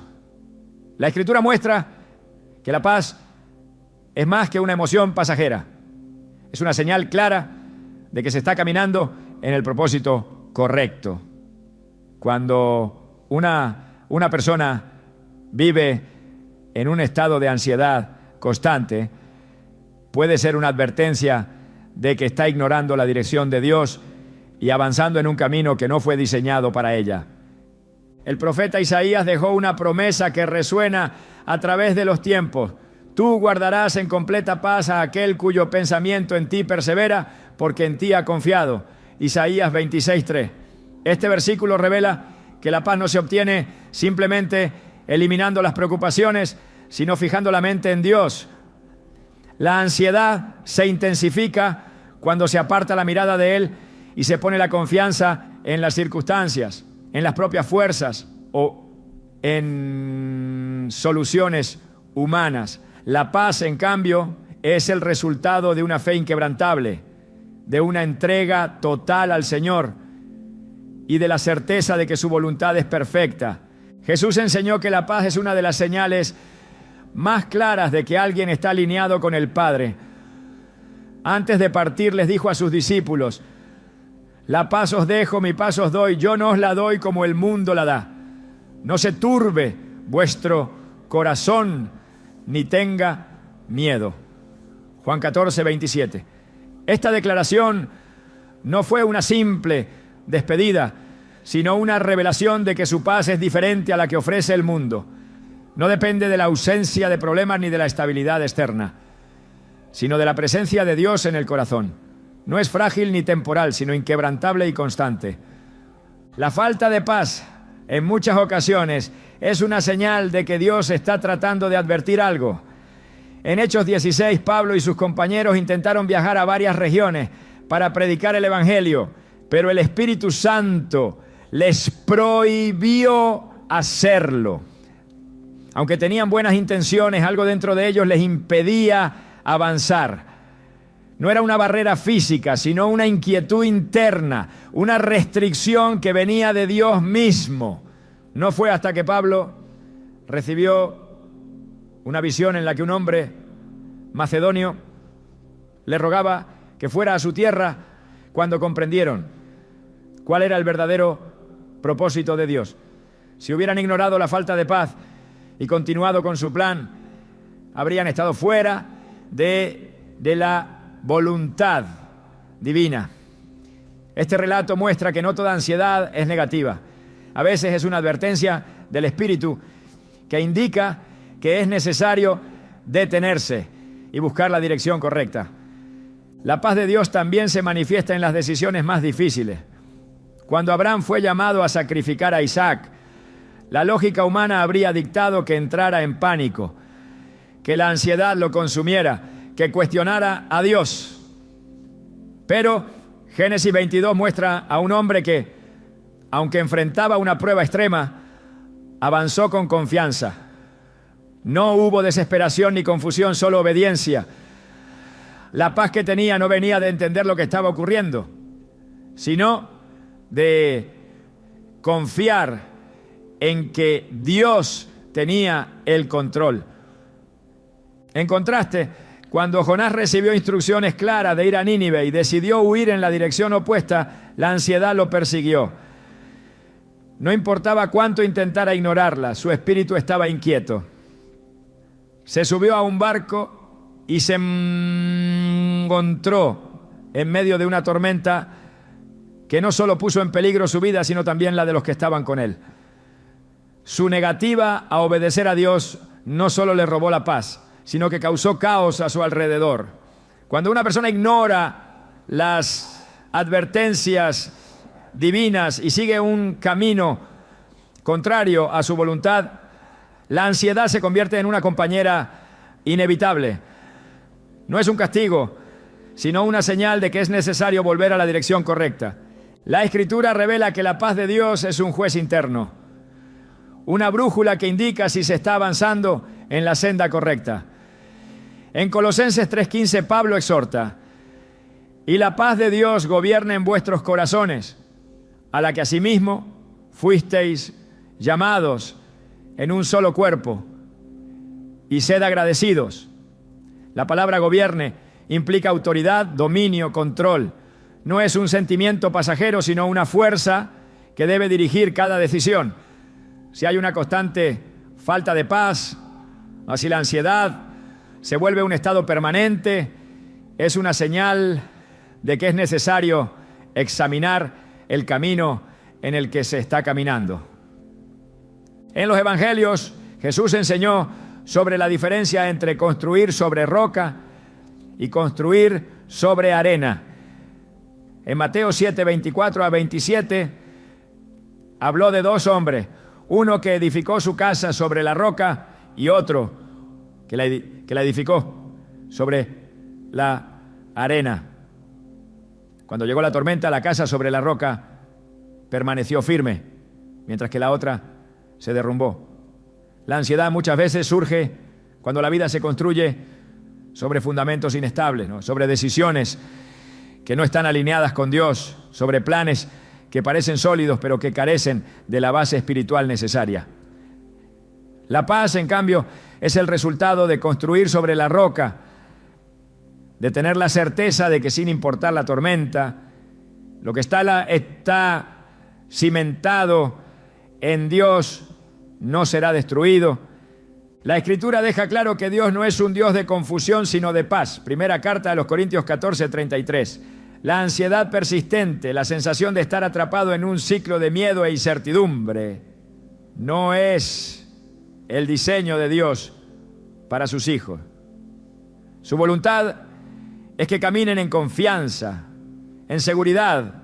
Speaker 1: La Escritura muestra que la paz es más que una emoción pasajera. Es una señal clara de que se está caminando en el propósito correcto. Cuando una persona vive en un estado de ansiedad constante, puede ser una advertencia de que está ignorando la dirección de Dios y avanzando en un camino que no fue diseñado para ella. El profeta Isaías dejó una promesa que resuena a través de los tiempos. Tú guardarás en completa paz a aquel cuyo pensamiento en ti persevera, porque en ti ha confiado. Isaías 26:3. Este versículo revela que la paz no se obtiene simplemente eliminando las preocupaciones, sino fijando la mente en Dios. La ansiedad se intensifica cuando se aparta la mirada de Él y se pone la confianza en las circunstancias, en las propias fuerzas o en soluciones humanas. La paz, en cambio, es el resultado de una fe inquebrantable, de una entrega total al Señor y de la certeza de que su voluntad es perfecta. Jesús enseñó que la paz es una de las señales más claras de que alguien está alineado con el Padre. Antes de partir les dijo a sus discípulos: la paz os dejo, mi paz os doy, yo no os la doy como el mundo la da. No se turbe vuestro corazón, ni tenga miedo. Juan 14:27. Esta declaración no fue una simple despedida, sino una revelación de que su paz es diferente a la que ofrece el mundo. No depende de la ausencia de problemas ni de la estabilidad externa, sino de la presencia de Dios en el corazón. No es frágil ni temporal, sino inquebrantable y constante. La falta de paz, en muchas ocasiones, es una señal de que Dios está tratando de advertir algo. En Hechos 16, Pablo y sus compañeros intentaron viajar a varias regiones para predicar el Evangelio, pero el Espíritu Santo les prohibió hacerlo. Aunque tenían buenas intenciones, algo dentro de ellos les impedía avanzar. No era una barrera física, sino una inquietud interna, una restricción que venía de Dios mismo. No fue hasta que Pablo recibió una visión en la que un hombre macedonio le rogaba que fuera a su tierra cuando comprendieron cuál era el verdadero propósito de Dios. Si hubieran ignorado la falta de paz y continuado con su plan, habrían estado fuera de la voluntad divina. Este relato muestra que no toda ansiedad es negativa. A veces es una advertencia del Espíritu que indica que es necesario detenerse y buscar la dirección correcta. La paz de Dios también se manifiesta en las decisiones más difíciles. Cuando Abraham fue llamado a sacrificar a Isaac, la lógica humana habría dictado que entrara en pánico, que la ansiedad lo consumiera, que cuestionara a Dios. Pero Génesis 22 muestra a un hombre que, aunque enfrentaba una prueba extrema, avanzó con confianza. No hubo desesperación ni confusión, solo obediencia. La paz que tenía no venía de entender lo que estaba ocurriendo, sino de confiar en que Dios tenía el control. En contraste, cuando Jonás recibió instrucciones claras de ir a Nínive y decidió huir en la dirección opuesta, la ansiedad lo persiguió. No importaba cuánto intentara ignorarla, su espíritu estaba inquieto. Se subió a un barco y se encontró en medio de una tormenta que no solo puso en peligro su vida, sino también la de los que estaban con él. Su negativa a obedecer a Dios no solo le robó la paz, sino que causó caos a su alrededor. Cuando una persona ignora las advertencias divinas y sigue un camino contrario a su voluntad, la ansiedad se convierte en una compañera inevitable. No es un castigo, sino una señal de que es necesario volver a la dirección correcta. La Escritura revela que la paz de Dios es un juez interno, una brújula que indica si se está avanzando en la senda correcta. En Colosenses 3:15 Pablo exhorta: y la paz de Dios gobierne en vuestros corazones, a la que asimismo fuisteis llamados en un solo cuerpo, y sed agradecidos. La palabra gobierne implica autoridad, dominio, control. No es un sentimiento pasajero, sino una fuerza que debe dirigir cada decisión. Si hay una constante falta de paz, o si la ansiedad se vuelve un estado permanente, es una señal de que es necesario examinar el camino en el que se está caminando. En los evangelios, Jesús enseñó sobre la diferencia entre construir sobre roca y construir sobre arena. En Mateo 7:24-27 habló de dos hombres, uno que edificó su casa sobre la roca y otro que la edificó sobre la arena. Cuando llegó la tormenta, la casa sobre la roca permaneció firme, mientras que la otra se derrumbó. La ansiedad muchas veces surge cuando la vida se construye sobre fundamentos inestables, ¿no? Sobre decisiones que no están alineadas con Dios, sobre planes que parecen sólidos pero que carecen de la base espiritual necesaria. La paz, en cambio, es el resultado de construir sobre la roca, de tener la certeza de que sin importar la tormenta, lo que está cimentado en Dios no será destruido. La Escritura deja claro que Dios no es un Dios de confusión, sino de paz. Primera carta de los Corintios 14:33. La ansiedad persistente, la sensación de estar atrapado en un ciclo de miedo e incertidumbre, no es el diseño de Dios para sus hijos. Su voluntad es que caminen en confianza, en seguridad,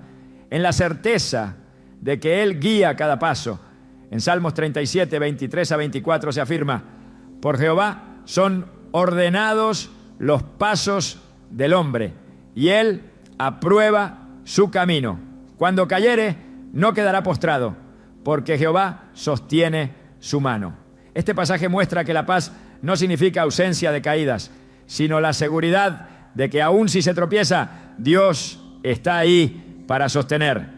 Speaker 1: en la certeza de que Él guía cada paso. En Salmos 37:23-24 se afirma: por Jehová son ordenados los pasos del hombre, y Él aprueba su camino. Cuando cayere, no quedará postrado, porque Jehová sostiene su mano. Este pasaje muestra que la paz no significa ausencia de caídas, sino la seguridad de que aun si se tropieza, Dios está ahí para sostener.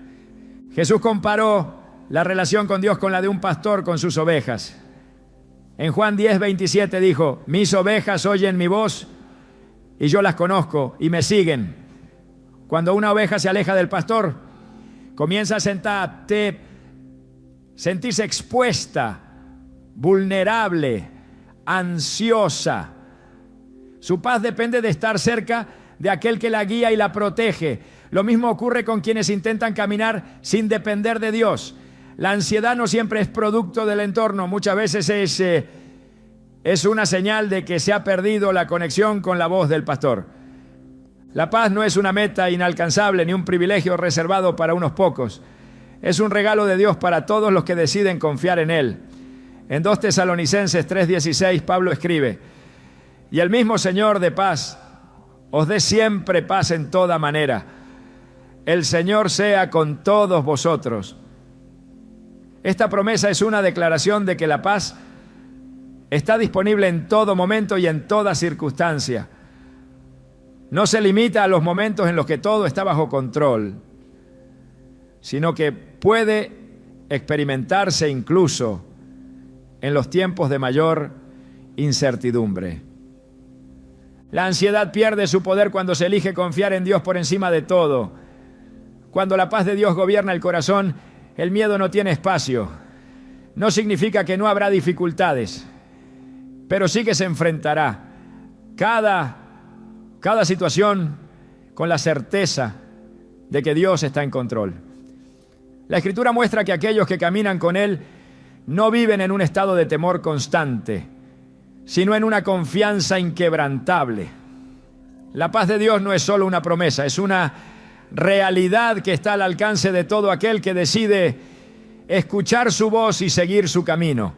Speaker 1: Jesús comparó la relación con Dios con la de un pastor con sus ovejas. En Juan 10:27 dijo: mis ovejas oyen mi voz y yo las conozco y me siguen. Cuando una oveja se aleja del pastor, comienza a sentirse expuesta, vulnerable, ansiosa. Su paz depende de estar cerca de aquel que la guía y la protege. Lo mismo ocurre con quienes intentan caminar sin depender de Dios. La ansiedad no siempre es producto del entorno, muchas veces es una señal de que se ha perdido la conexión con la voz del pastor. La paz no es una meta inalcanzable ni un privilegio reservado para unos pocos. Es un regalo de Dios para todos los que deciden confiar en Él. En 2 Tesalonicenses 3:16 Pablo escribe: y el mismo Señor de paz os dé siempre paz en toda manera. El Señor sea con todos vosotros. Esta promesa es una declaración de que la paz está disponible en todo momento y en toda circunstancia. No se limita a los momentos en los que todo está bajo control, sino que puede experimentarse incluso en los tiempos de mayor incertidumbre. La ansiedad pierde su poder cuando se elige confiar en Dios por encima de todo. Cuando la paz de Dios gobierna el corazón, el miedo no tiene espacio. No significa que no habrá dificultades, pero sí que se enfrentará cada situación con la certeza de que Dios está en control. La Escritura muestra que aquellos que caminan con Él no viven en un estado de temor constante, sino en una confianza inquebrantable. La paz de Dios no es solo una promesa, es una realidad que está al alcance de todo aquel que decide escuchar su voz y seguir su camino.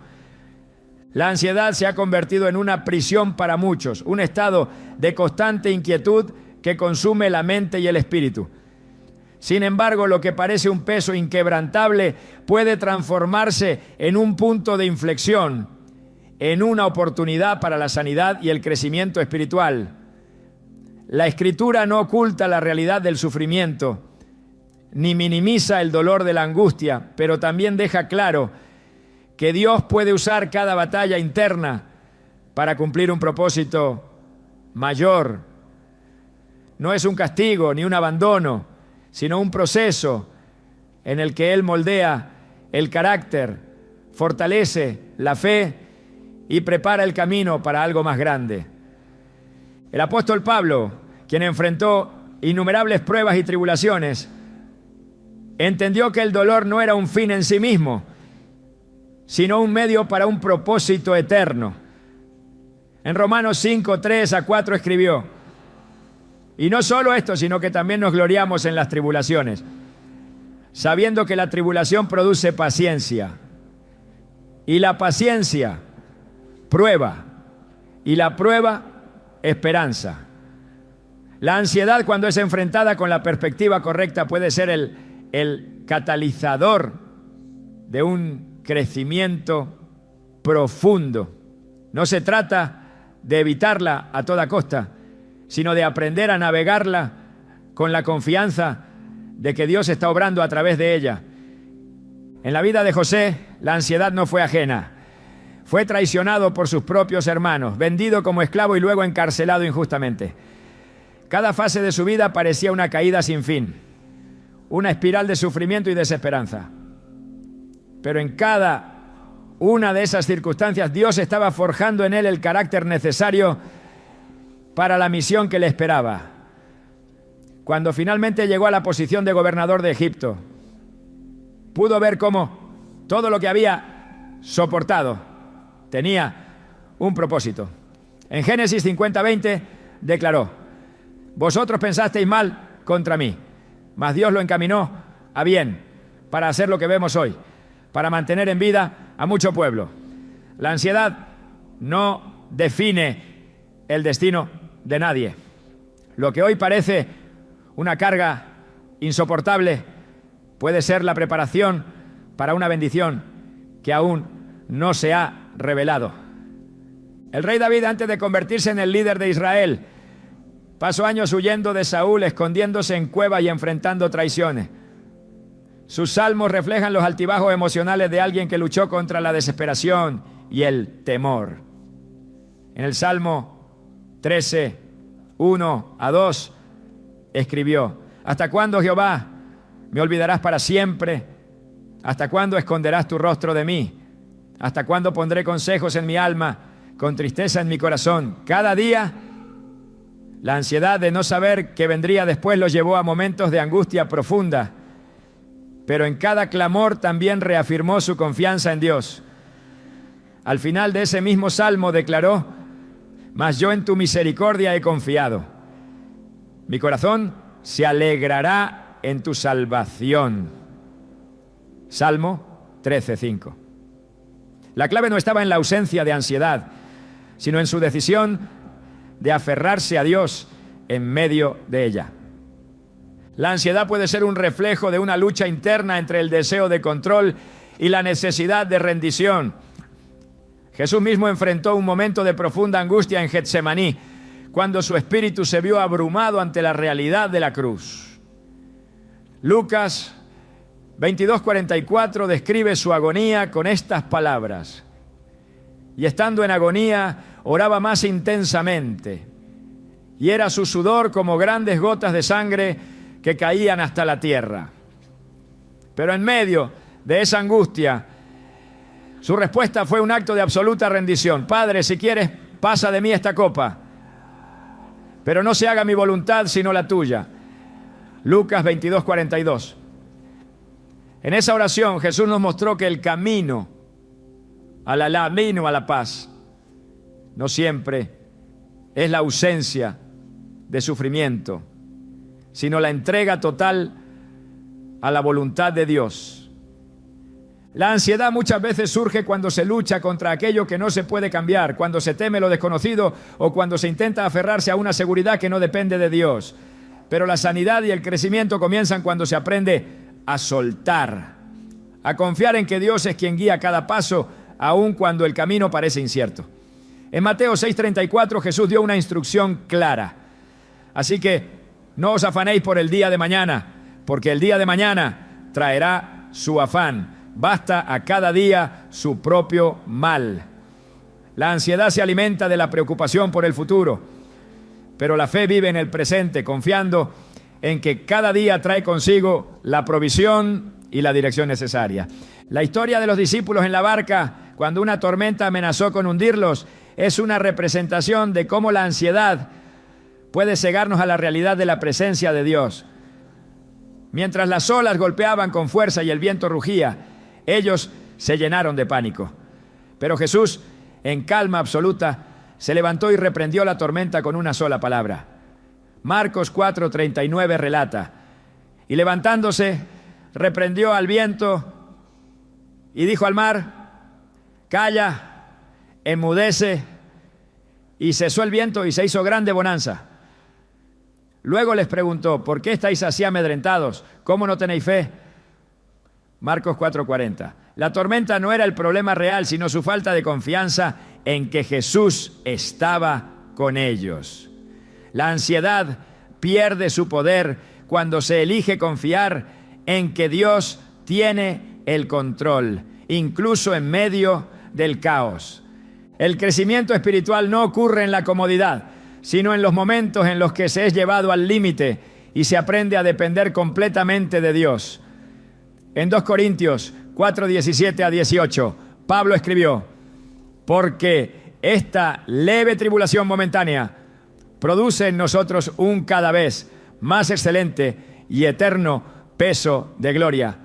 Speaker 1: La ansiedad se ha convertido en una prisión para muchos, un estado de constante inquietud que consume la mente y el espíritu. Sin embargo, lo que parece un peso inquebrantable puede transformarse en un punto de inflexión, en una oportunidad para la sanidad y el crecimiento espiritual. La Escritura no oculta la realidad del sufrimiento, ni minimiza el dolor de la angustia, pero también deja claro que Dios puede usar cada batalla interna para cumplir un propósito mayor. No es un castigo ni un abandono, sino un proceso en el que Él moldea el carácter, fortalece la fe y prepara el camino para algo más grande. El apóstol Pablo, quien enfrentó innumerables pruebas y tribulaciones, entendió que el dolor no era un fin en sí mismo, sino un medio para un propósito eterno. En Romanos 5, 3-4 escribió: y no solo esto, sino que también nos gloriamos en las tribulaciones, sabiendo que la tribulación produce paciencia, y la paciencia, prueba, y la prueba, esperanza. La ansiedad, cuando es enfrentada con la perspectiva correcta, puede ser el catalizador de un crecimiento profundo. No se trata de evitarla a toda costa, sino de aprender a navegarla con la confianza de que Dios está obrando a través de ella. En la vida de José, la ansiedad no fue ajena. Fue traicionado por sus propios hermanos, vendido como esclavo y luego encarcelado injustamente. Cada fase de su vida parecía una caída sin fin, una espiral de sufrimiento y desesperanza. Pero en cada una de esas circunstancias, Dios estaba forjando en él el carácter necesario para la misión que le esperaba. Cuando finalmente llegó a la posición de gobernador de Egipto, pudo ver cómo todo lo que había soportado tenía un propósito. En Génesis 50:20 declaró: vosotros pensasteis mal contra mí, mas Dios lo encaminó a bien para hacer lo que vemos hoy, para mantener en vida a mucho pueblo. La ansiedad no define el destino de nadie. Lo que hoy parece una carga insoportable puede ser la preparación para una bendición que aún no se ha revelado. El rey David, antes de convertirse en el líder de Israel, pasó años huyendo de Saúl, escondiéndose en cuevas y enfrentando traiciones. Sus salmos reflejan los altibajos emocionales de alguien que luchó contra la desesperación y el temor. En el Salmo 13, 1-2, escribió: ¿hasta cuándo, Jehová, me olvidarás para siempre? ¿Hasta cuándo esconderás tu rostro de mí? ¿Hasta cuándo pondré consejos en mi alma, con tristeza en mi corazón? Cada día, la ansiedad de no saber qué vendría después lo llevó a momentos de angustia profunda, pero en cada clamor también reafirmó su confianza en Dios. Al final de ese mismo salmo declaró: mas yo en tu misericordia he confiado. Mi corazón se alegrará en tu salvación. Salmo 13:5. La clave no estaba en la ausencia de ansiedad, sino en su decisión de aferrarse a Dios en medio de ella. La ansiedad puede ser un reflejo de una lucha interna entre el deseo de control y la necesidad de rendición. Jesús mismo enfrentó un momento de profunda angustia en Getsemaní, cuando su espíritu se vio abrumado ante la realidad de la cruz. Lucas 22:44 describe su agonía con estas palabras: y estando en agonía, oraba más intensamente, y era su sudor como grandes gotas de sangre que caían hasta la tierra. Pero en medio de esa angustia, su respuesta fue un acto de absoluta rendición. Padre, si quieres, pasa de mí esta copa, pero no se haga mi voluntad sino la tuya. Lucas 22:42. En esa oración Jesús nos mostró que el camino a la paz no siempre es la ausencia de sufrimiento, sino la entrega total a la voluntad de Dios. La ansiedad muchas veces surge cuando se lucha contra aquello que no se puede cambiar, cuando se teme lo desconocido o cuando se intenta aferrarse a una seguridad que no depende de Dios. Pero la sanidad y el crecimiento comienzan cuando se aprende a soltar, a confiar en que Dios es quien guía cada paso, aun cuando el camino parece incierto. En Mateo 6:34 Jesús dio una instrucción clara. Así que no os afanéis por el día de mañana, porque el día de mañana traerá su afán. Basta a cada día su propio mal. La ansiedad se alimenta de la preocupación por el futuro, pero la fe vive en el presente, confiando en que cada día trae consigo la provisión y la dirección necesaria. La historia de los discípulos en la barca, cuando una tormenta amenazó con hundirlos, es una representación de cómo la ansiedad puede cegarnos a la realidad de la presencia de Dios. Mientras las olas golpeaban con fuerza y el viento rugía, ellos se llenaron de pánico. Pero Jesús, en calma absoluta, se levantó y reprendió la tormenta con una sola palabra. Marcos 4:39 relata: y levantándose, reprendió al viento y dijo al mar: calla, enmudece, y cesó el viento y se hizo grande bonanza. Luego les preguntó: ¿por qué estáis así amedrentados? ¿Cómo no tenéis fe? Marcos 4:40. La tormenta no era el problema real, sino su falta de confianza en que Jesús estaba con ellos. La ansiedad pierde su poder cuando se elige confiar en que Dios tiene el control, incluso en medio del caos. El crecimiento espiritual no ocurre en la comodidad, sino en los momentos en los que se es llevado al límite y se aprende a depender completamente de Dios. En 2 Corintios 4:17-18, Pablo escribió: porque esta leve tribulación momentánea produce en nosotros un cada vez más excelente y eterno peso de gloria,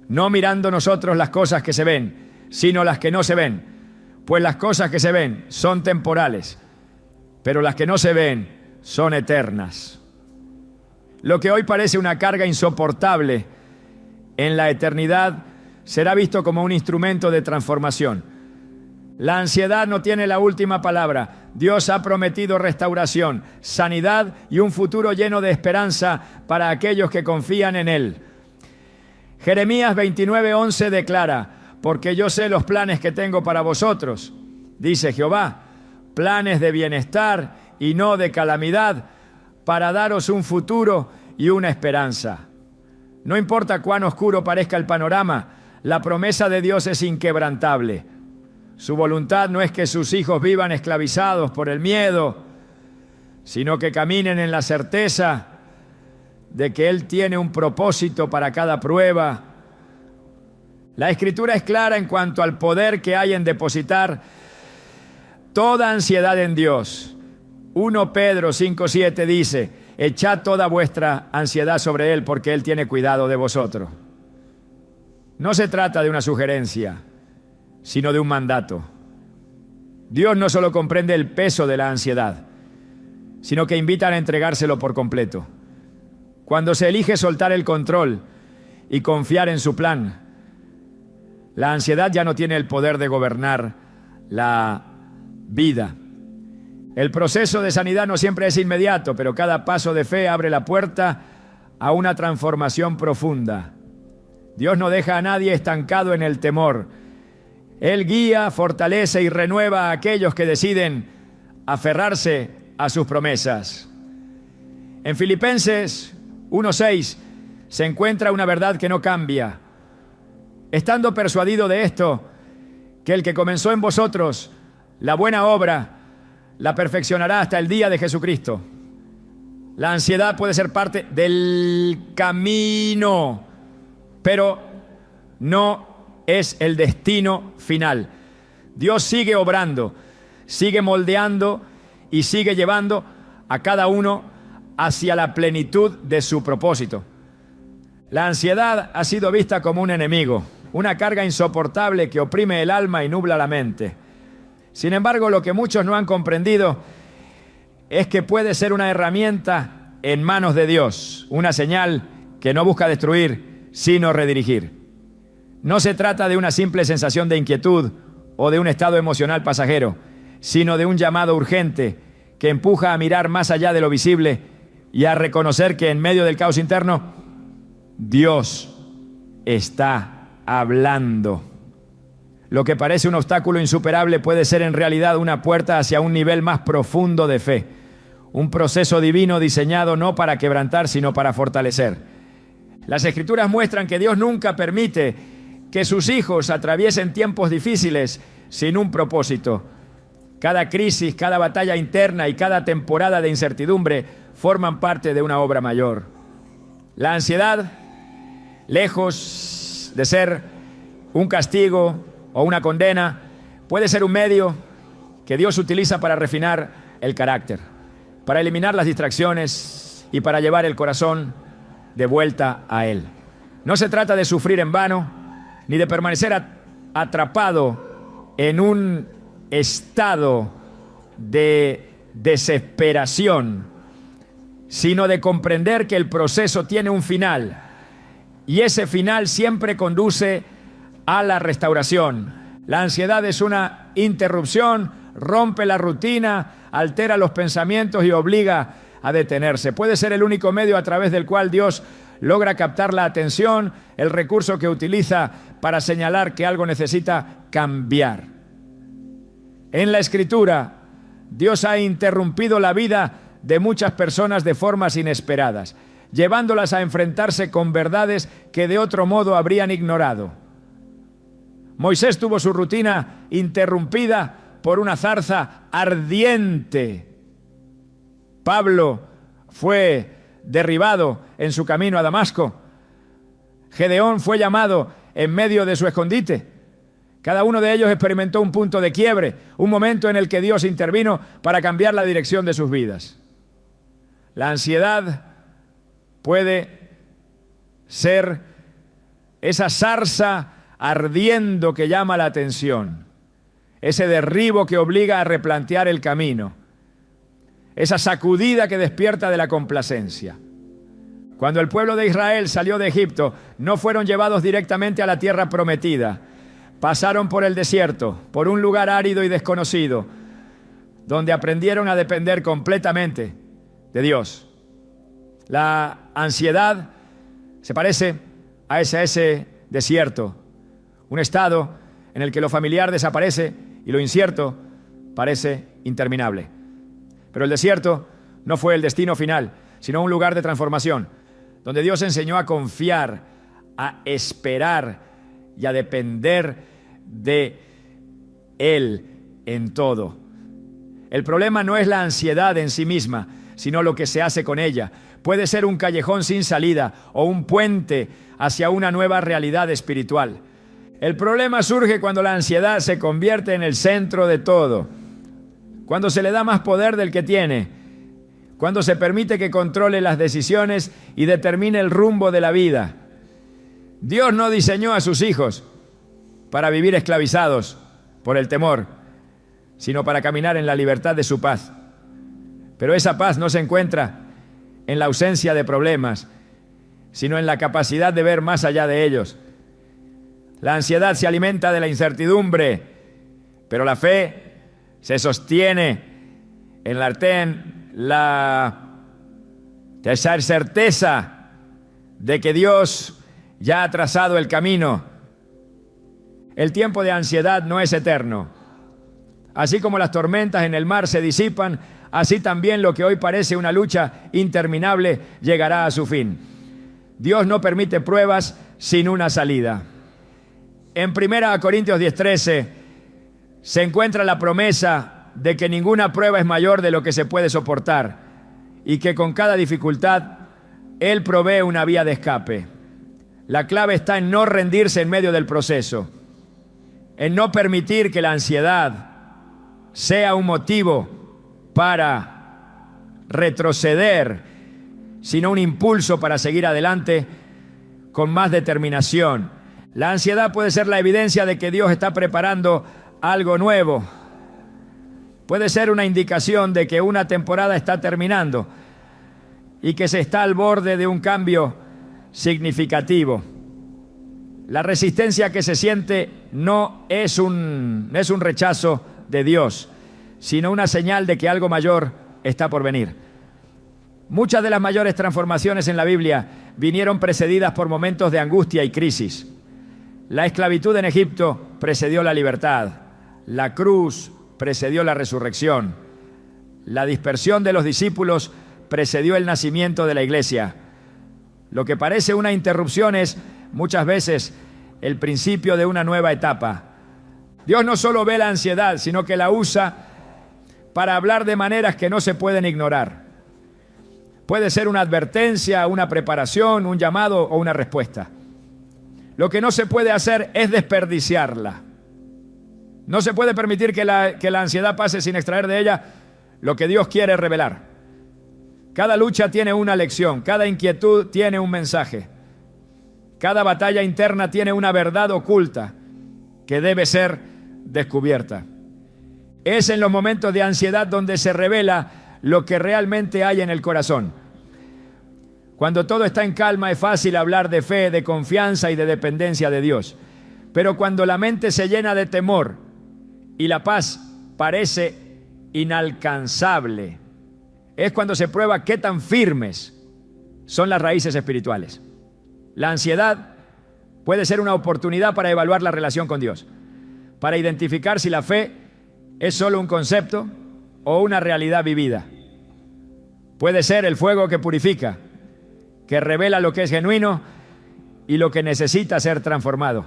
Speaker 1: no mirando nosotros las cosas que se ven, sino las que no se ven, pues las cosas que se ven son temporales, pero las que no se ven son eternas. Lo que hoy parece una carga insoportable, en la eternidad será visto como un instrumento de transformación. La ansiedad no tiene la última palabra. Dios ha prometido restauración, sanidad y un futuro lleno de esperanza para aquellos que confían en Él. Jeremías 29:11 declara: porque yo sé los planes que tengo para vosotros, dice Jehová, planes de bienestar y no de calamidad, para daros un futuro y una esperanza. No importa cuán oscuro parezca el panorama, la promesa de Dios es inquebrantable. Su voluntad no es que sus hijos vivan esclavizados por el miedo, sino que caminen en la certeza de que Él tiene un propósito para cada prueba. La Escritura es clara en cuanto al poder que hay en depositar toda ansiedad en Dios. 1 Pedro 5:7 dice: echad toda vuestra ansiedad sobre Él, porque Él tiene cuidado de vosotros. No se trata de una sugerencia, sino de un mandato. Dios no solo comprende el peso de la ansiedad, sino que invita a entregárselo por completo. Cuando se elige soltar el control y confiar en su plan, la ansiedad ya no tiene el poder de gobernar la vida. El proceso de sanidad no siempre es inmediato, pero cada paso de fe abre la puerta a una transformación profunda. Dios no deja a nadie estancado en el temor. Él guía, fortalece y renueva a aquellos que deciden aferrarse a sus promesas. En Filipenses 1:6 se encuentra una verdad que no cambia. Estando persuadido de esto, que el que comenzó en vosotros la buena obra, la perfeccionará hasta el día de Jesucristo. La ansiedad puede ser parte del camino, pero no es el destino final. Dios sigue obrando, sigue moldeando y sigue llevando a cada uno hacia la plenitud de su propósito. La ansiedad ha sido vista como un enemigo, una carga insoportable que oprime el alma y nubla la mente. Sin embargo, lo que muchos no han comprendido es que puede ser una herramienta en manos de Dios, una señal que no busca destruir, sino redirigir. No se trata de una simple sensación de inquietud o de un estado emocional pasajero, sino de un llamado urgente que empuja a mirar más allá de lo visible y a reconocer que en medio del caos interno, Dios está hablando. Lo que parece un obstáculo insuperable puede ser en realidad una puerta hacia un nivel más profundo de fe, un proceso divino diseñado no para quebrantar, sino para fortalecer. Las Escrituras muestran que Dios nunca permite que sus hijos atraviesen tiempos difíciles sin un propósito. Cada crisis, cada batalla interna y cada temporada de incertidumbre forman parte de una obra mayor. La ansiedad, lejos de ser un castigo o una condena, puede ser un medio que Dios utiliza para refinar el carácter, para eliminar las distracciones y para llevar el corazón de vuelta a Él. No se trata de sufrir en vano, ni de permanecer atrapado en un estado de desesperación, sino de comprender que el proceso tiene un final, y ese final siempre conduce a la restauración. La ansiedad es una interrupción, rompe la rutina, altera los pensamientos y obliga a detenerse. Puede ser el único medio a través del cual Dios logra captar la atención, el recurso que utiliza para señalar que algo necesita cambiar. En la Escritura, Dios ha interrumpido la vida de muchas personas de formas inesperadas, llevándolas a enfrentarse con verdades que de otro modo habrían ignorado. Moisés tuvo su rutina interrumpida por una zarza ardiente. Pablo fue derribado en su camino a Damasco. Gedeón fue llamado en medio de su escondite. Cada uno de ellos experimentó un punto de quiebre, un momento en el que Dios intervino para cambiar la dirección de sus vidas. La ansiedad puede ser esa zarza ardiendo que llama la atención, ese derribo que obliga a replantear el camino, esa sacudida que despierta de la complacencia. Cuando el pueblo de Israel salió de Egipto, no fueron llevados directamente a la tierra prometida. Pasaron por el desierto, por un lugar árido y desconocido, donde aprendieron a depender completamente de Dios. La ansiedad se parece a ese desierto, un estado en el que lo familiar desaparece y lo incierto parece interminable. Pero el desierto no fue el destino final, sino un lugar de transformación, donde Dios enseñó a confiar, a esperar y a depender de Él en todo. El problema no es la ansiedad en sí misma, sino lo que se hace con ella. Puede ser un callejón sin salida o un puente hacia una nueva realidad espiritual. El problema surge cuando la ansiedad se convierte en el centro de todo, cuando se le da más poder del que tiene, cuando se permite que controle las decisiones y determine el rumbo de la vida. Dios no diseñó a sus hijos para vivir esclavizados por el temor, sino para caminar en la libertad de su paz. Pero esa paz no se encuentra en la ausencia de problemas, sino en la capacidad de ver más allá de ellos. La ansiedad se alimenta de la incertidumbre, pero la fe se sostiene en la certeza de que Dios ya ha trazado el camino. El tiempo de ansiedad no es eterno. Así como las tormentas en el mar se disipan, así también lo que hoy parece una lucha interminable llegará a su fin. Dios no permite pruebas sin una salida. En 1 Corintios 10:13 se encuentra la promesa de que ninguna prueba es mayor de lo que se puede soportar y que con cada dificultad Él provee una vía de escape. La clave está en no rendirse en medio del proceso, en no permitir que la ansiedad sea un motivo para retroceder, sino un impulso para seguir adelante con más determinación. La ansiedad puede ser la evidencia de que Dios está preparando algo nuevo. Puede ser una indicación de que una temporada está terminando y que se está al borde de un cambio significativo. La resistencia que se siente no es un rechazo de Dios, sino una señal de que algo mayor está por venir. Muchas de las mayores transformaciones en la Biblia vinieron precedidas por momentos de angustia y crisis. La esclavitud en Egipto precedió la libertad. La cruz precedió la resurrección. La dispersión de los discípulos precedió el nacimiento de la iglesia. Lo que parece una interrupción es muchas veces el principio de una nueva etapa. Dios no solo ve la ansiedad, sino que la usa para hablar de maneras que no se pueden ignorar. Puede ser una advertencia, una preparación, un llamado o una respuesta. Lo que no se puede hacer es desperdiciarla. No se puede permitir que la ansiedad pase sin extraer de ella lo que Dios quiere revelar. Cada lucha tiene una lección, cada inquietud tiene un mensaje. Cada batalla interna tiene una verdad oculta que debe ser descubierta. Es en los momentos de ansiedad donde se revela lo que realmente hay en el corazón. Cuando todo está en calma es fácil hablar de fe, de confianza y de dependencia de Dios. Pero cuando la mente se llena de temor y la paz parece inalcanzable, es cuando se prueba qué tan firmes son las raíces espirituales. La ansiedad puede ser una oportunidad para evaluar la relación con Dios, para identificar si la fe es solo un concepto o una realidad vivida. Puede ser el fuego que purifica, que revela lo que es genuino y lo que necesita ser transformado.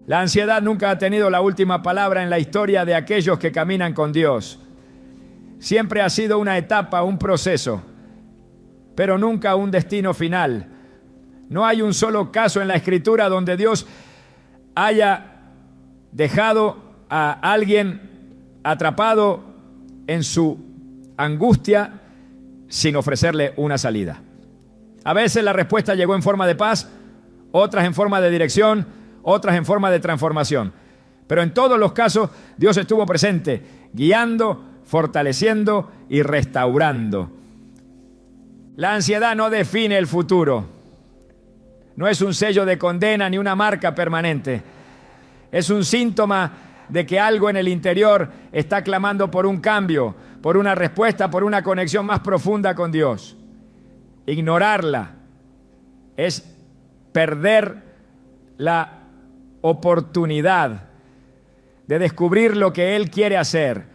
Speaker 1: La ansiedad nunca ha tenido la última palabra en la historia de aquellos que caminan con Dios. Siempre ha sido una etapa, un proceso, pero nunca un destino final. No hay un solo caso en la Escritura donde Dios haya dejado a alguien atrapado en su angustia sin ofrecerle una salida. A veces la respuesta llegó en forma de paz, otras en forma de dirección, otras en forma de transformación. Pero en todos los casos Dios estuvo presente, guiando, fortaleciendo y restaurando. La ansiedad no define el futuro. No es un sello de condena ni una marca permanente. Es un síntoma de que algo en el interior está clamando por un cambio, por una respuesta, por una conexión más profunda con Dios. Ignorarla es perder la oportunidad de descubrir lo que Él quiere hacer.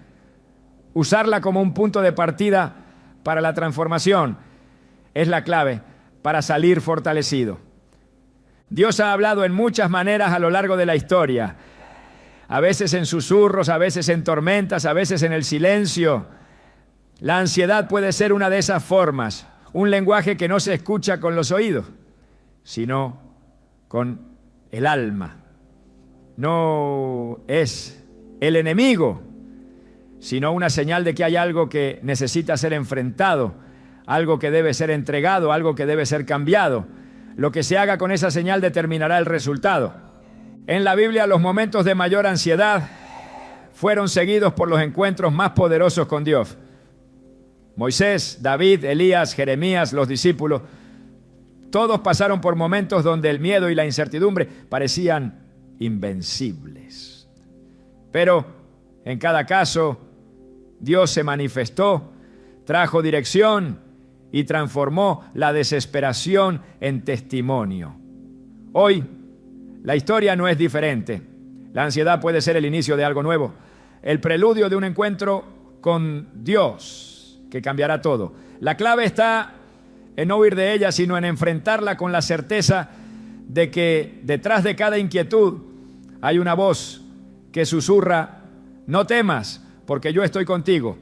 Speaker 1: Usarla como un punto de partida para la transformación es la clave para salir fortalecido. Dios ha hablado en muchas maneras a lo largo de la historia. A veces en susurros, a veces en tormentas, a veces en el silencio. La ansiedad puede ser una de esas formas. Un lenguaje que no se escucha con los oídos, sino con el alma. No es el enemigo, sino una señal de que hay algo que necesita ser enfrentado, algo que debe ser entregado, algo que debe ser cambiado. Lo que se haga con esa señal determinará el resultado. En la Biblia, los momentos de mayor ansiedad fueron seguidos por los encuentros más poderosos con Dios. Moisés, David, Elías, Jeremías, los discípulos, todos pasaron por momentos donde el miedo y la incertidumbre parecían invencibles. Pero en cada caso, Dios se manifestó, trajo dirección y transformó la desesperación en testimonio. Hoy, la historia no es diferente. La ansiedad puede ser el inicio de algo nuevo, el preludio de un encuentro con Dios que cambiará todo. La clave está en no huir de ella, sino en enfrentarla con la certeza de que detrás de cada inquietud hay una voz que susurra: no temas, porque yo estoy contigo.